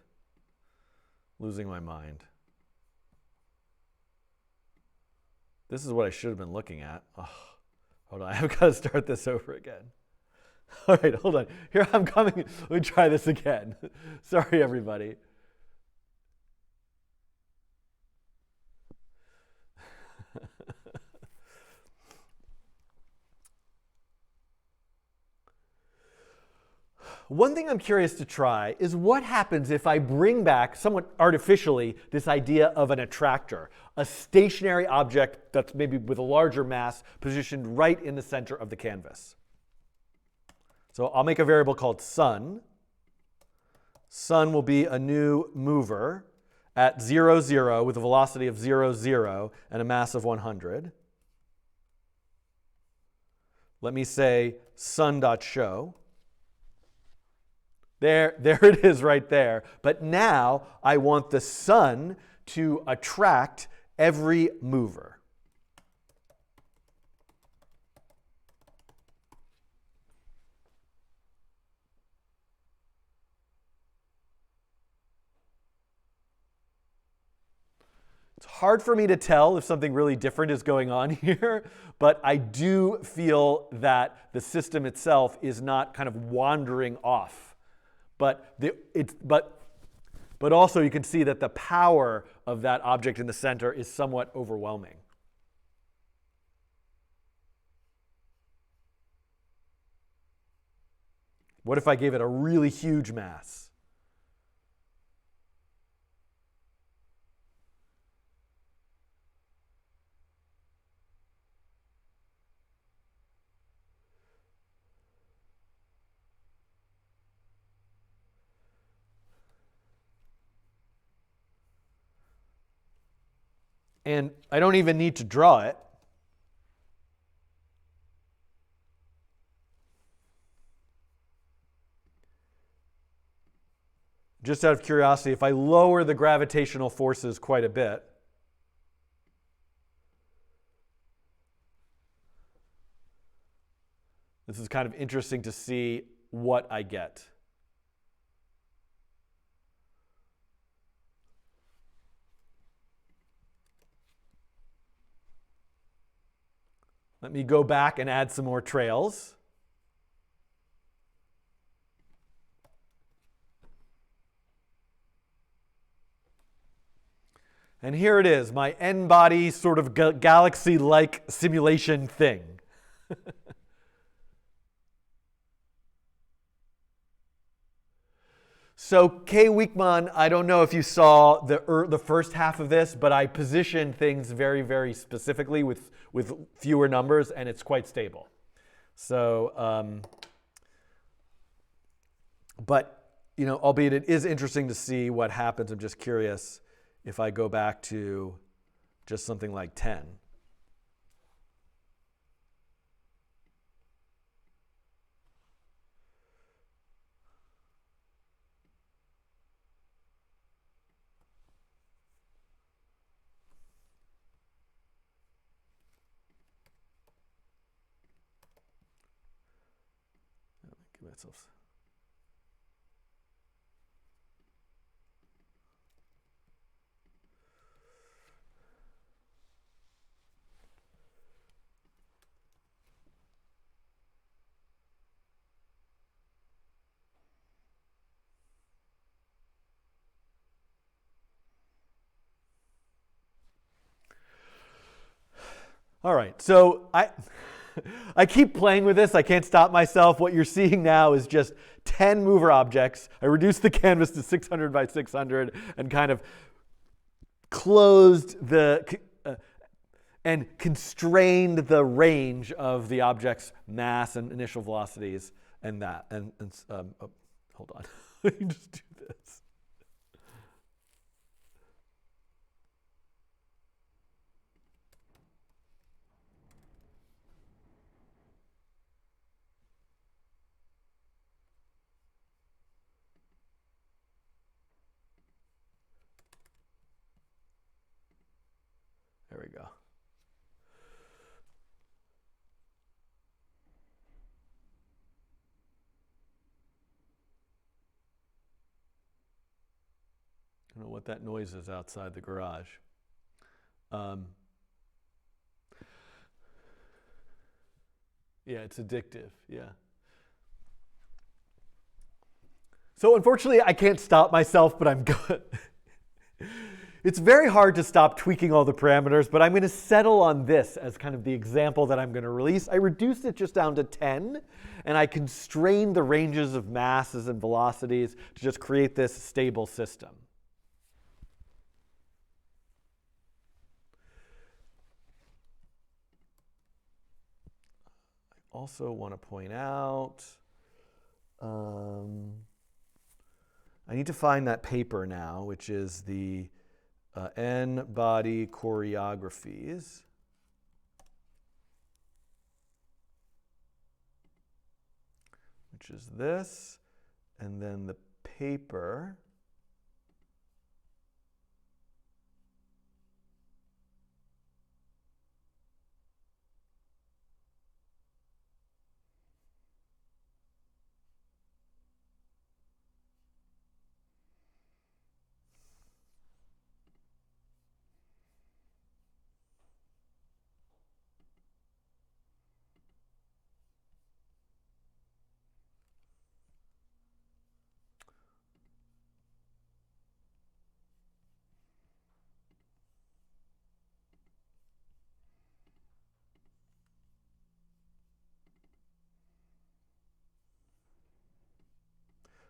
Losing my mind. This is what I should have been looking at. Oh, hold on, I've got to start this over again. All right, hold on. Here I'm coming. Let me try this again. Sorry, everybody. One thing I'm curious to try is what happens if I bring back, somewhat artificially, this idea of an attractor, a stationary object that's maybe with a larger mass positioned right in the center of the canvas. So I'll make a variable called sun. Sun will be a new mover at 0, 0 with a velocity of 0, 0 and a mass of 100. Let me say sun.show. There it is right there. But now I want the sun to attract every mover. It's hard for me to tell if something really different is going on here, but I do feel that the system itself is not kind of wandering off. But also you can see that the power of that object in the center is somewhat overwhelming. What if I gave it a really huge mass? And I don't even need to draw it. Just out of curiosity, if I lower the gravitational forces quite a bit, this is kind of interesting to see what I get. Let me go back and add some more trails. And here it is, my n-body sort of galaxy-like simulation thing. So K. Weekman, I don't know if you saw the first half of this, but I positioned things very, very specifically with fewer numbers, and it's quite stable. So, but, you know, albeit it is interesting to see what happens. I'm just curious if I go back to just something like 10. Give myself. All right, so I keep playing with this. I can't stop myself. What you're seeing now is just 10 mover objects. I reduced the canvas to 600 by 600 and kind of closed and constrained the range of the object's mass and initial velocities and that. Hold on. Let me just do this. There we go. I don't know what that noise is outside the garage. Yeah, it's addictive. Yeah. So unfortunately, I can't stop myself, but I'm good. It's very hard to stop tweaking all the parameters, but I'm going to settle on this as kind of the example that I'm going to release. I reduced it just down to 10, and I constrained the ranges of masses and velocities to just create this stable system. I also want to point out, I need to find that paper now, which is the N-body choreographies. Which is this, and then the paper.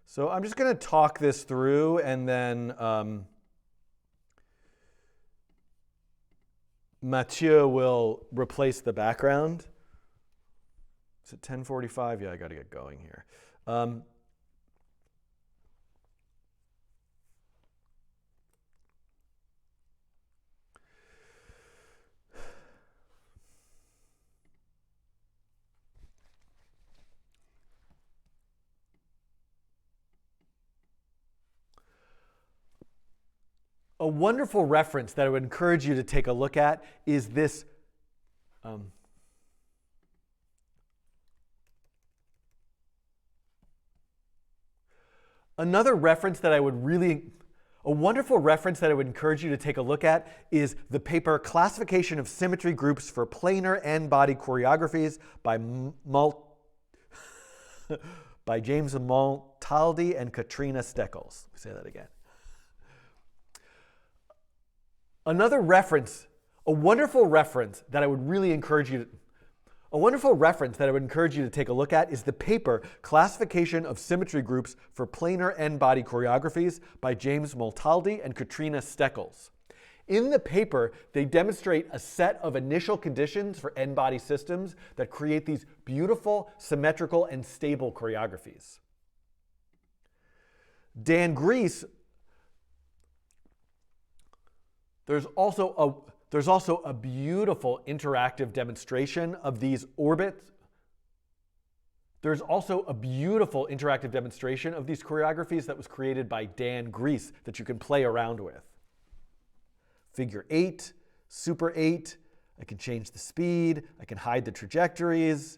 So I'm just going to talk this through, and then Mathieu will replace the background. Is it 10:45? Yeah, I got to get going here. A wonderful reference that I would encourage you to take a look at is this another reference that I would really, a wonderful reference that I would encourage you to take a look at is the paper Classification of Symmetry Groups for Planar N-Body Choreographies by James Montaldi and Katrina Steckles. Let me say that again. Another reference, a wonderful reference that I would really encourage you to take a look at is the paper Classification of Symmetry Groups for Planar N-Body Choreographies by James Montaldi and Katrina Steckles. In the paper, they demonstrate a set of initial conditions for N-body systems that create these beautiful, symmetrical, and stable choreographies. Dan Grease, there's also a beautiful interactive demonstration of these orbits. There's also a beautiful interactive demonstration of these choreographies that was created by Dan Grease that you can play around with. Figure 8, Super 8, I can change the speed, I can hide the trajectories.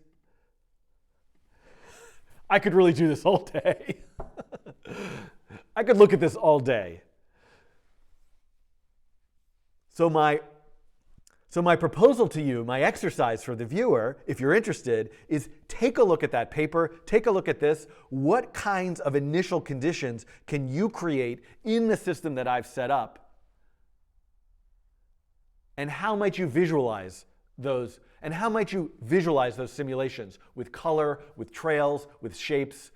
I could really do this all day. I could look at this all day. So my proposal to you, my exercise for the viewer, if you're interested, is take a look at that paper, take a look at this. What kinds of initial conditions can you create in the system that I've set up? And how might you visualize those? And how might you visualize those simulations with color, with trails, with shapes?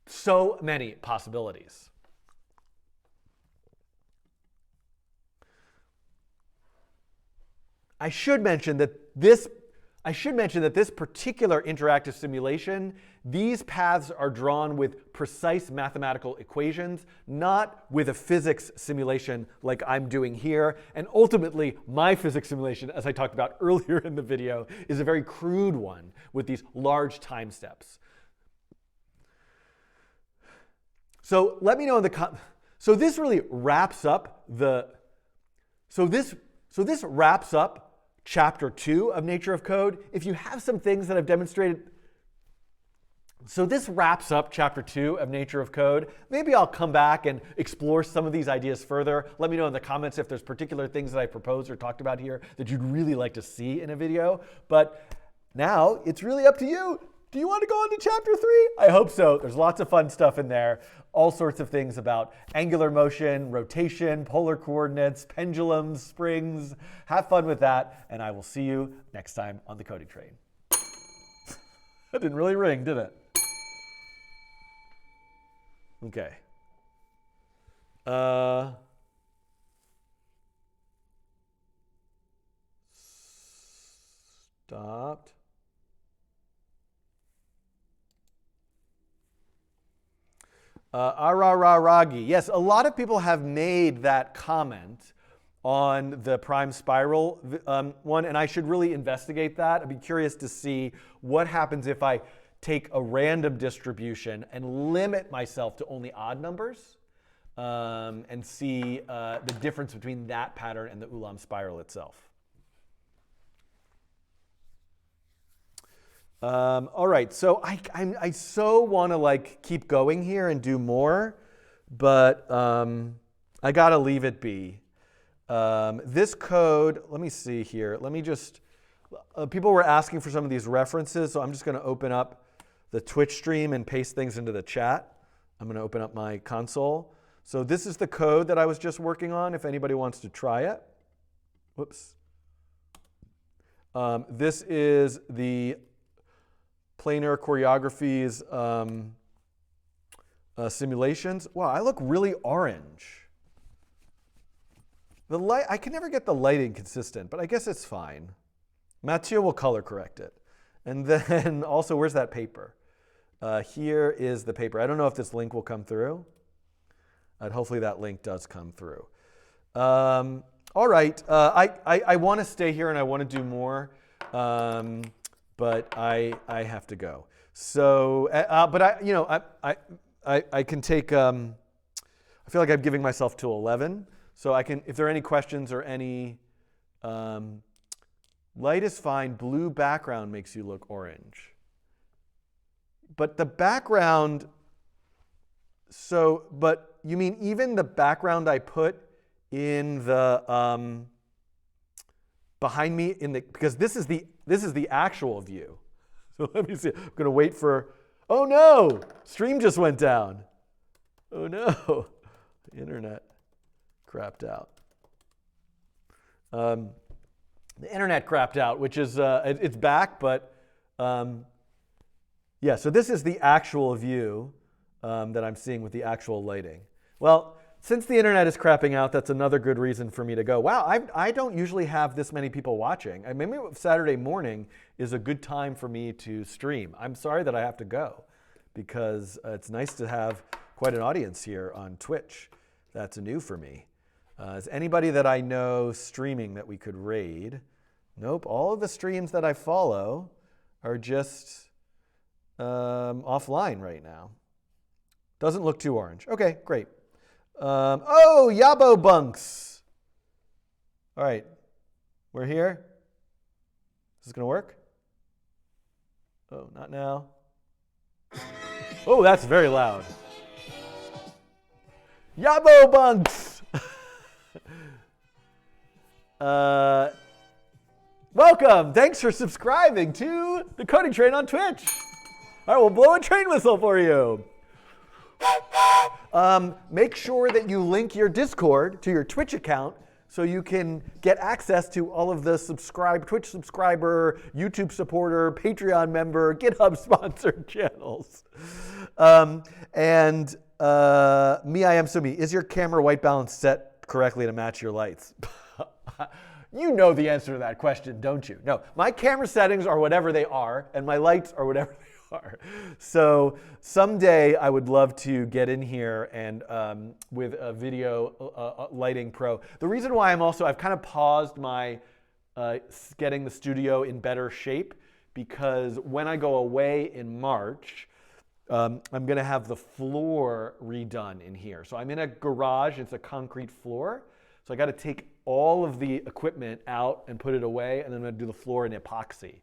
So many possibilities. I should mention that this particular interactive simulation, these paths are drawn with precise mathematical equations, not with a physics simulation like I'm doing here. And ultimately, my physics simulation, as I talked about earlier in the video, is a very crude one with these large time steps. So let me know in the so this really wraps up the so this wraps up Chapter 2 of Nature of Code. If you have some things that I've demonstrated, so this wraps up Chapter 2 of Nature of Code. Maybe I'll come back and explore some of these ideas further. Let me know in the comments if there's particular things that I proposed or talked about here that you'd really like to see in a video. But now it's really up to you. Do you want to go on to chapter 3? I hope so. There's lots of fun stuff in there. All sorts of things about angular motion, rotation, polar coordinates, pendulums, springs. Have fun with that, and I will see you next time on the Coding Train. That didn't really ring, did it? Okay. Stopped. Arararagi. Yes, a lot of people have made that comment on the prime spiral one, and I should really investigate that. I'd be curious to see what happens if I take a random distribution and limit myself to only odd numbers and see the difference between that pattern and the Ulam spiral itself. All right, so I so want to like keep going here and do more, but I got to leave it be. This code, let me see here. Let me just, people were asking for some of these references, so I'm just going to open up the Twitch stream and paste things into the chat. I'm going to open up my console. So this is the code that I was just working on if anybody wants to try it. Whoops. This is the planar choreographies simulations. Wow, I look really orange. The light, I can never get the lighting consistent, but I guess it's fine. Mathieu will color correct it. And then also, where's that paper? Here is the paper. I don't know if this link will come through. Hopefully that link does come through. All right, I want to stay here and I want to do more. But I have to go. So, but I can take. I feel like I'm giving myself till 11. So I can, if there are any questions or any, light is fine. Blue background makes you look orange. But the background. So, but you mean even the background I put in the behind me in the, because this is the actual view. So let me see. I'm going to wait for, oh no, stream just went down. Oh no, the internet crapped out. The internet crapped out, which is, it's back, but yeah, so this is the actual view that I'm seeing with the actual lighting. Well, since the internet is crapping out, that's another good reason for me to go, wow, I don't usually have this many people watching. Maybe Saturday morning is a good time for me to stream. I'm sorry that I have to go because it's nice to have quite an audience here on Twitch. That's new for me. Is anybody that I know streaming that we could raid? Nope, all of the streams that I follow are just offline right now. Doesn't look too orange. Okay, great. Oh, Yabo Bunks. All right, we're here. Is this going to work? Oh, not now. Oh, that's very loud. Yabo Bunks. Welcome. Thanks for subscribing to the Coding Train on Twitch. All right, we'll blow a train whistle for you. Make sure that you link your Discord to your Twitch account so you can get access to all of the Twitch subscriber, YouTube supporter, Patreon member, GitHub sponsored channels. Me, I am Sumi. Is your camera white balance set correctly to match your lights? You know the answer to that question, don't you? No, my camera settings are whatever they are, and my lights are whatever they are. So someday I would love to get in here and with a video lighting pro. The reason why I've kind of paused my getting the studio in better shape because when I go away in March, I'm going to have the floor redone in here. So I'm in a garage. It's a concrete floor. So I got to take all of the equipment out and put it away, and then I'm going to do the floor in epoxy.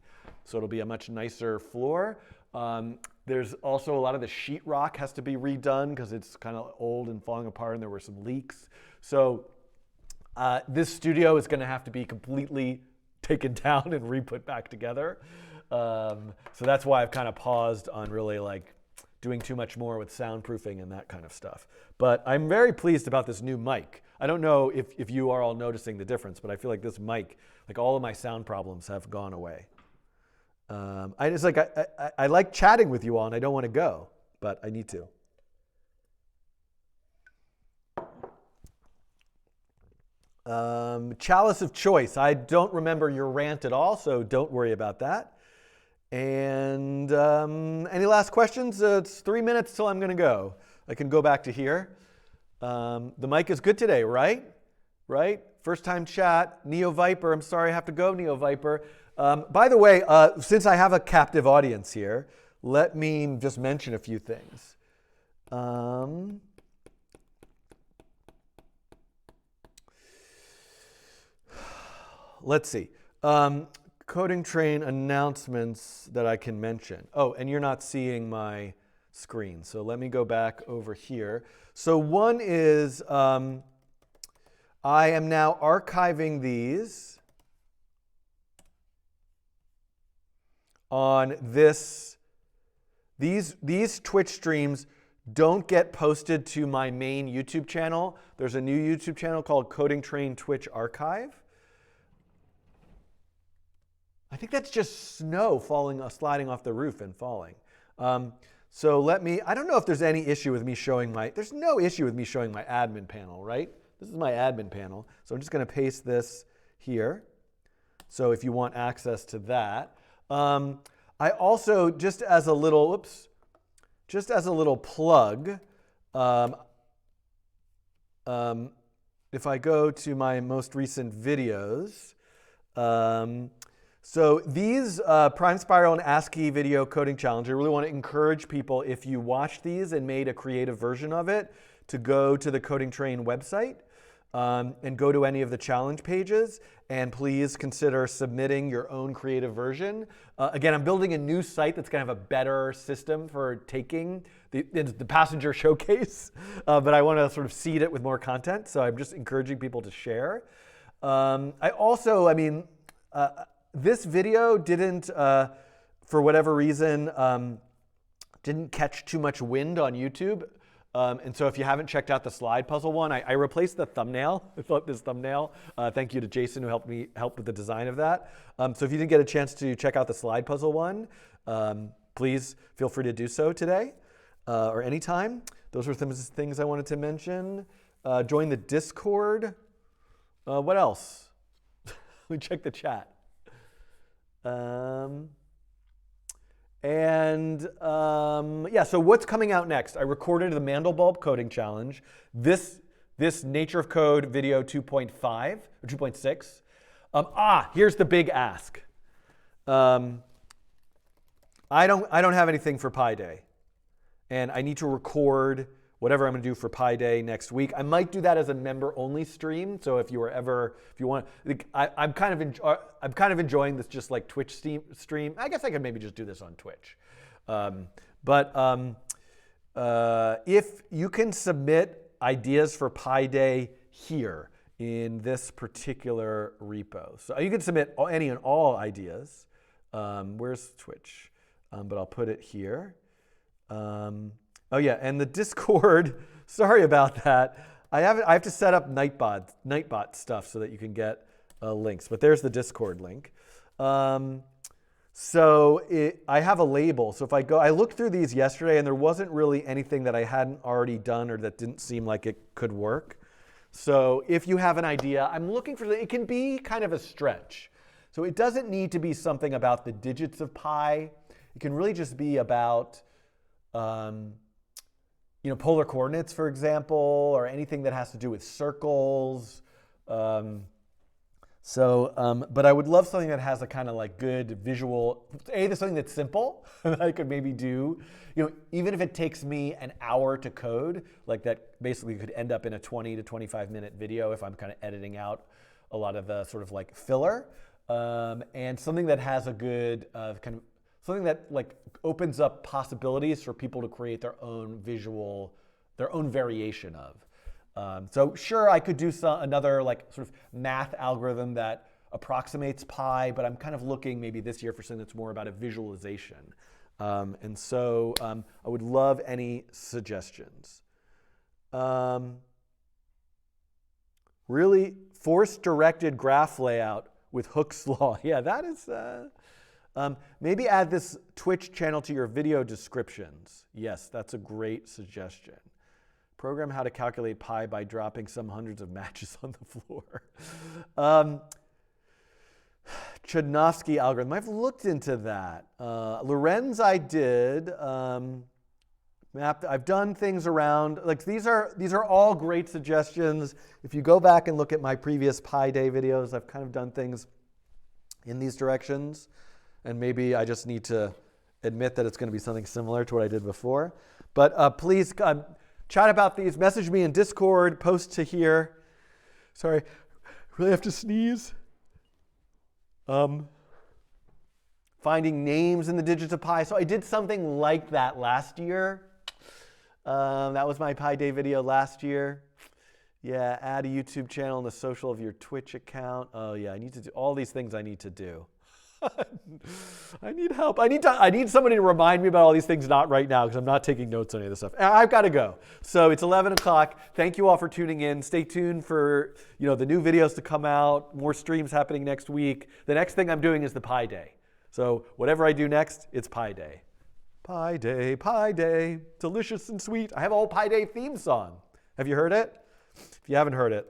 So it'll be a much nicer floor. There's also a lot of the sheetrock has to be redone because it's kind of old and falling apart, and there were some leaks. So this studio is going to have to be completely taken down and re-put back together. So that's why I've kind of paused on really like doing too much more with soundproofing and that kind of stuff. But I'm very pleased about this new mic. I don't know if you are all noticing the difference, but I feel like this mic, like all of my sound problems have gone away. I like chatting with you all and I don't want to go, but I need to. Chalice of choice. I don't remember your rant at all, so don't worry about that. And any last questions? It's 3 minutes till I'm going to go. I can go back to here. The mic is good today, right? Right? First time chat. Neo Viper. I'm sorry I have to go, Neo Viper. By the way, since I have a captive audience here, let me just mention a few things. Let's see. Coding Train announcements that I can mention. Oh, and you're not seeing my screen. So let me go back over here. So one is I am now archiving these on this. These Twitch streams don't get posted to my main YouTube channel. There's a new YouTube channel called Coding Train Twitch Archive. I think that's just snow falling, sliding off the roof and falling. So I don't know if there's any issue with me showing there's no issue with me showing my admin panel, right? This is my admin panel. So I'm just going to paste this here. So if you want access to that. I also, just as a little plug, if I go to my most recent videos, so these Prime Spiral and ASCII video coding challenge, I really want to encourage people, if you watched these and made a creative version of it, to go to the Coding Train website and go to any of the challenge pages, and please consider submitting your own creative version. Again, I'm building a new site that's going to have a better system for taking the passenger showcase, but I want to sort of seed it with more content, so I'm just encouraging people to share. This video didn't, for whatever reason, didn't catch too much wind on YouTube. And so if you haven't checked out the slide puzzle one, I replaced the thumbnail. I thought this thumbnail. Thank you to Jason who helped with the design of that. So if you didn't get a chance to check out the slide puzzle one, please feel free to do so today or anytime. Those were some things I wanted to mention. Join the Discord. What else? Let me check the chat. So what's coming out next? I recorded the Mandelbulb Coding Challenge. This Nature of Code video 2.5 or 2.6. Here's the big ask. I don't have anything for Pi Day, and I need to record whatever I'm going to do for Pi Day next week. I might do that as a member-only stream. So if you want, I'm kind of enjoying this just like Twitch stream. I guess I could maybe just do this on Twitch. If you can submit ideas for Pi Day here in this particular repo, so you can submit any and all ideas. Where's Twitch? But I'll put it here. Oh yeah, and the Discord, sorry about that. I have to set up Nightbot stuff so that you can get links, but there's the Discord link. I have a label, so if I looked through these yesterday and there wasn't really anything that I hadn't already done or that didn't seem like it could work. So if you have an idea, I'm looking for, it can be kind of a stretch. So it doesn't need to be something about the digits of pi. It can really just be about, polar coordinates, for example, or anything that has to do with circles. But I would love something that has a kind of like good visual, there's something that's simple that I could maybe do, even if it takes me an hour to code, like that basically could end up in a 20 to 25 minute video if I'm kind of editing out a lot of the sort of like filler, and something that has a good something that like opens up possibilities for people to create their own their own variation of. So sure, I could do another like sort of math algorithm that approximates pie, but I'm kind of looking maybe this year for something that's more about a visualization. And so I would love any suggestions. Really force-directed graph layout with Hooke's Law. Yeah, that is... maybe add this Twitch channel to your video descriptions. Yes, that's a great suggestion. Program how to calculate pi by dropping some hundreds of matches on the floor. Chodnovsky algorithm. I've looked into that. Lorenz I did. I've done things around, like these are all great suggestions. If you go back and look at my previous Pi Day videos, I've kind of done things in these directions. And maybe I just need to admit that it's going to be something similar to what I did before. But please chat about these. Message me in Discord, post to here. Sorry, really have to sneeze. Finding names in the digits of pi. So I did something like that last year. That was my Pi Day video last year. Yeah, add a YouTube channel and the social of your Twitch account. Oh yeah, I need to do all these things I need to do. I need help. I need somebody to remind me about all these things, not right now, because I'm not taking notes on any of this stuff. I've got to go. So it's 11 o'clock. Thank you all for tuning in. Stay tuned for the new videos to come out, more streams happening next week. The next thing I'm doing is the Pi Day. So whatever I do next, it's Pi Day. Pi Day, delicious and sweet. I have a whole Pi Day theme song. Have you heard it? If you haven't heard it,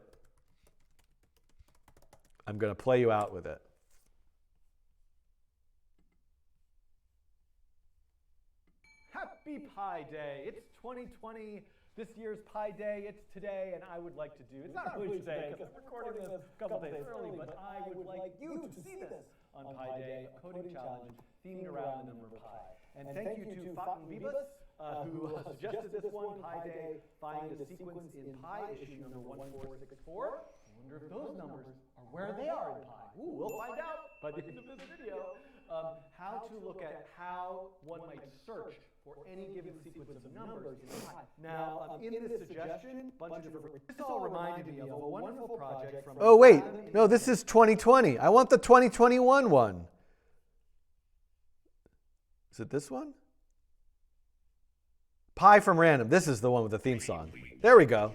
I'm going to play you out with it. Happy Pi Day. It's 2020. This year's Pi Day. It's today, and I would like to do, it's not really today because I'm recording this a couple days early, but I would like you to see this on Pi Day, a coding challenge themed around the number pi. And thank you to Fatin Vivas, who suggested this one, Pi Day, find a sequence in pi, issue number 1464. I wonder if those numbers are where they are in pi. Ooh, we'll find out by the end of this video. How to look at how one might search for any given sequence of numbers in pi. Now, in this suggestion, a bunch of different... This all reminded me of a wonderful project from... Oh, wait. No, this is 2020. I want the 2021 one. Is it this one? Pi from Random. This is the one with the theme song. There we go.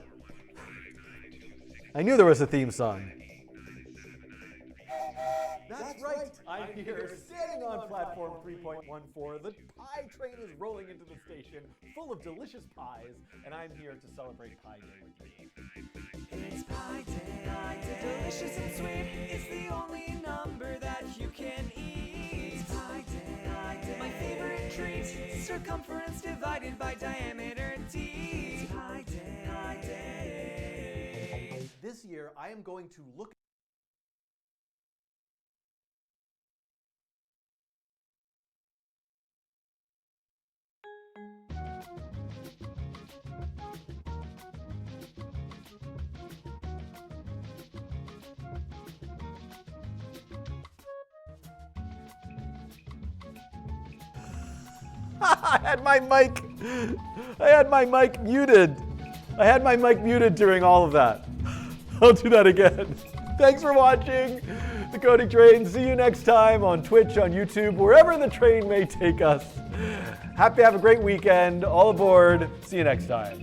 I knew there was a theme song. That's right. I'm here, standing on platform 3.14. The Pi train is rolling into the station, full of delicious pies, and I'm here to celebrate Pi Day with you. It's Pi Day, delicious and sweet. It's the only number that you can eat. It's Pi Day, my favorite treat. Circumference divided by diameter d. It's Pi Day. This year, I am going to look I had my mic muted. I had my mic muted during all of that. I'll do that again. Thanks for watching The Coding Train. See you next time on Twitch, on YouTube, wherever the train may take us. Have a great weekend. All aboard. See you next time.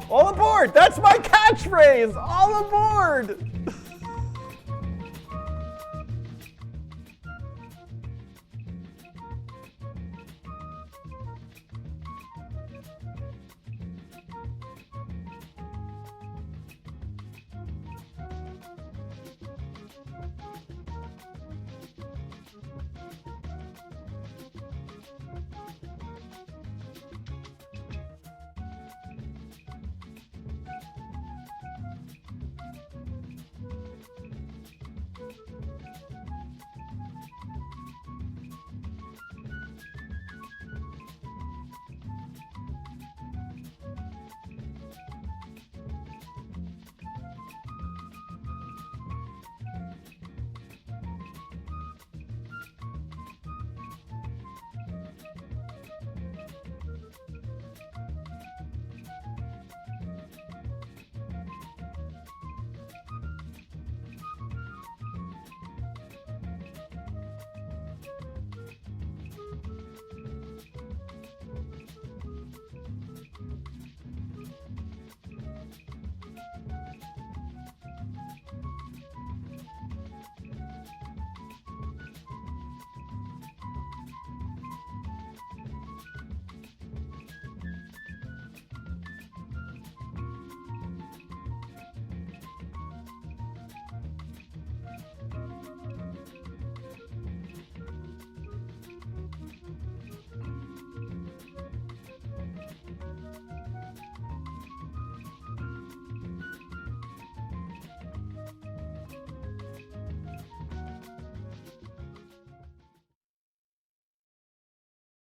All aboard! That's my catchphrase! All aboard!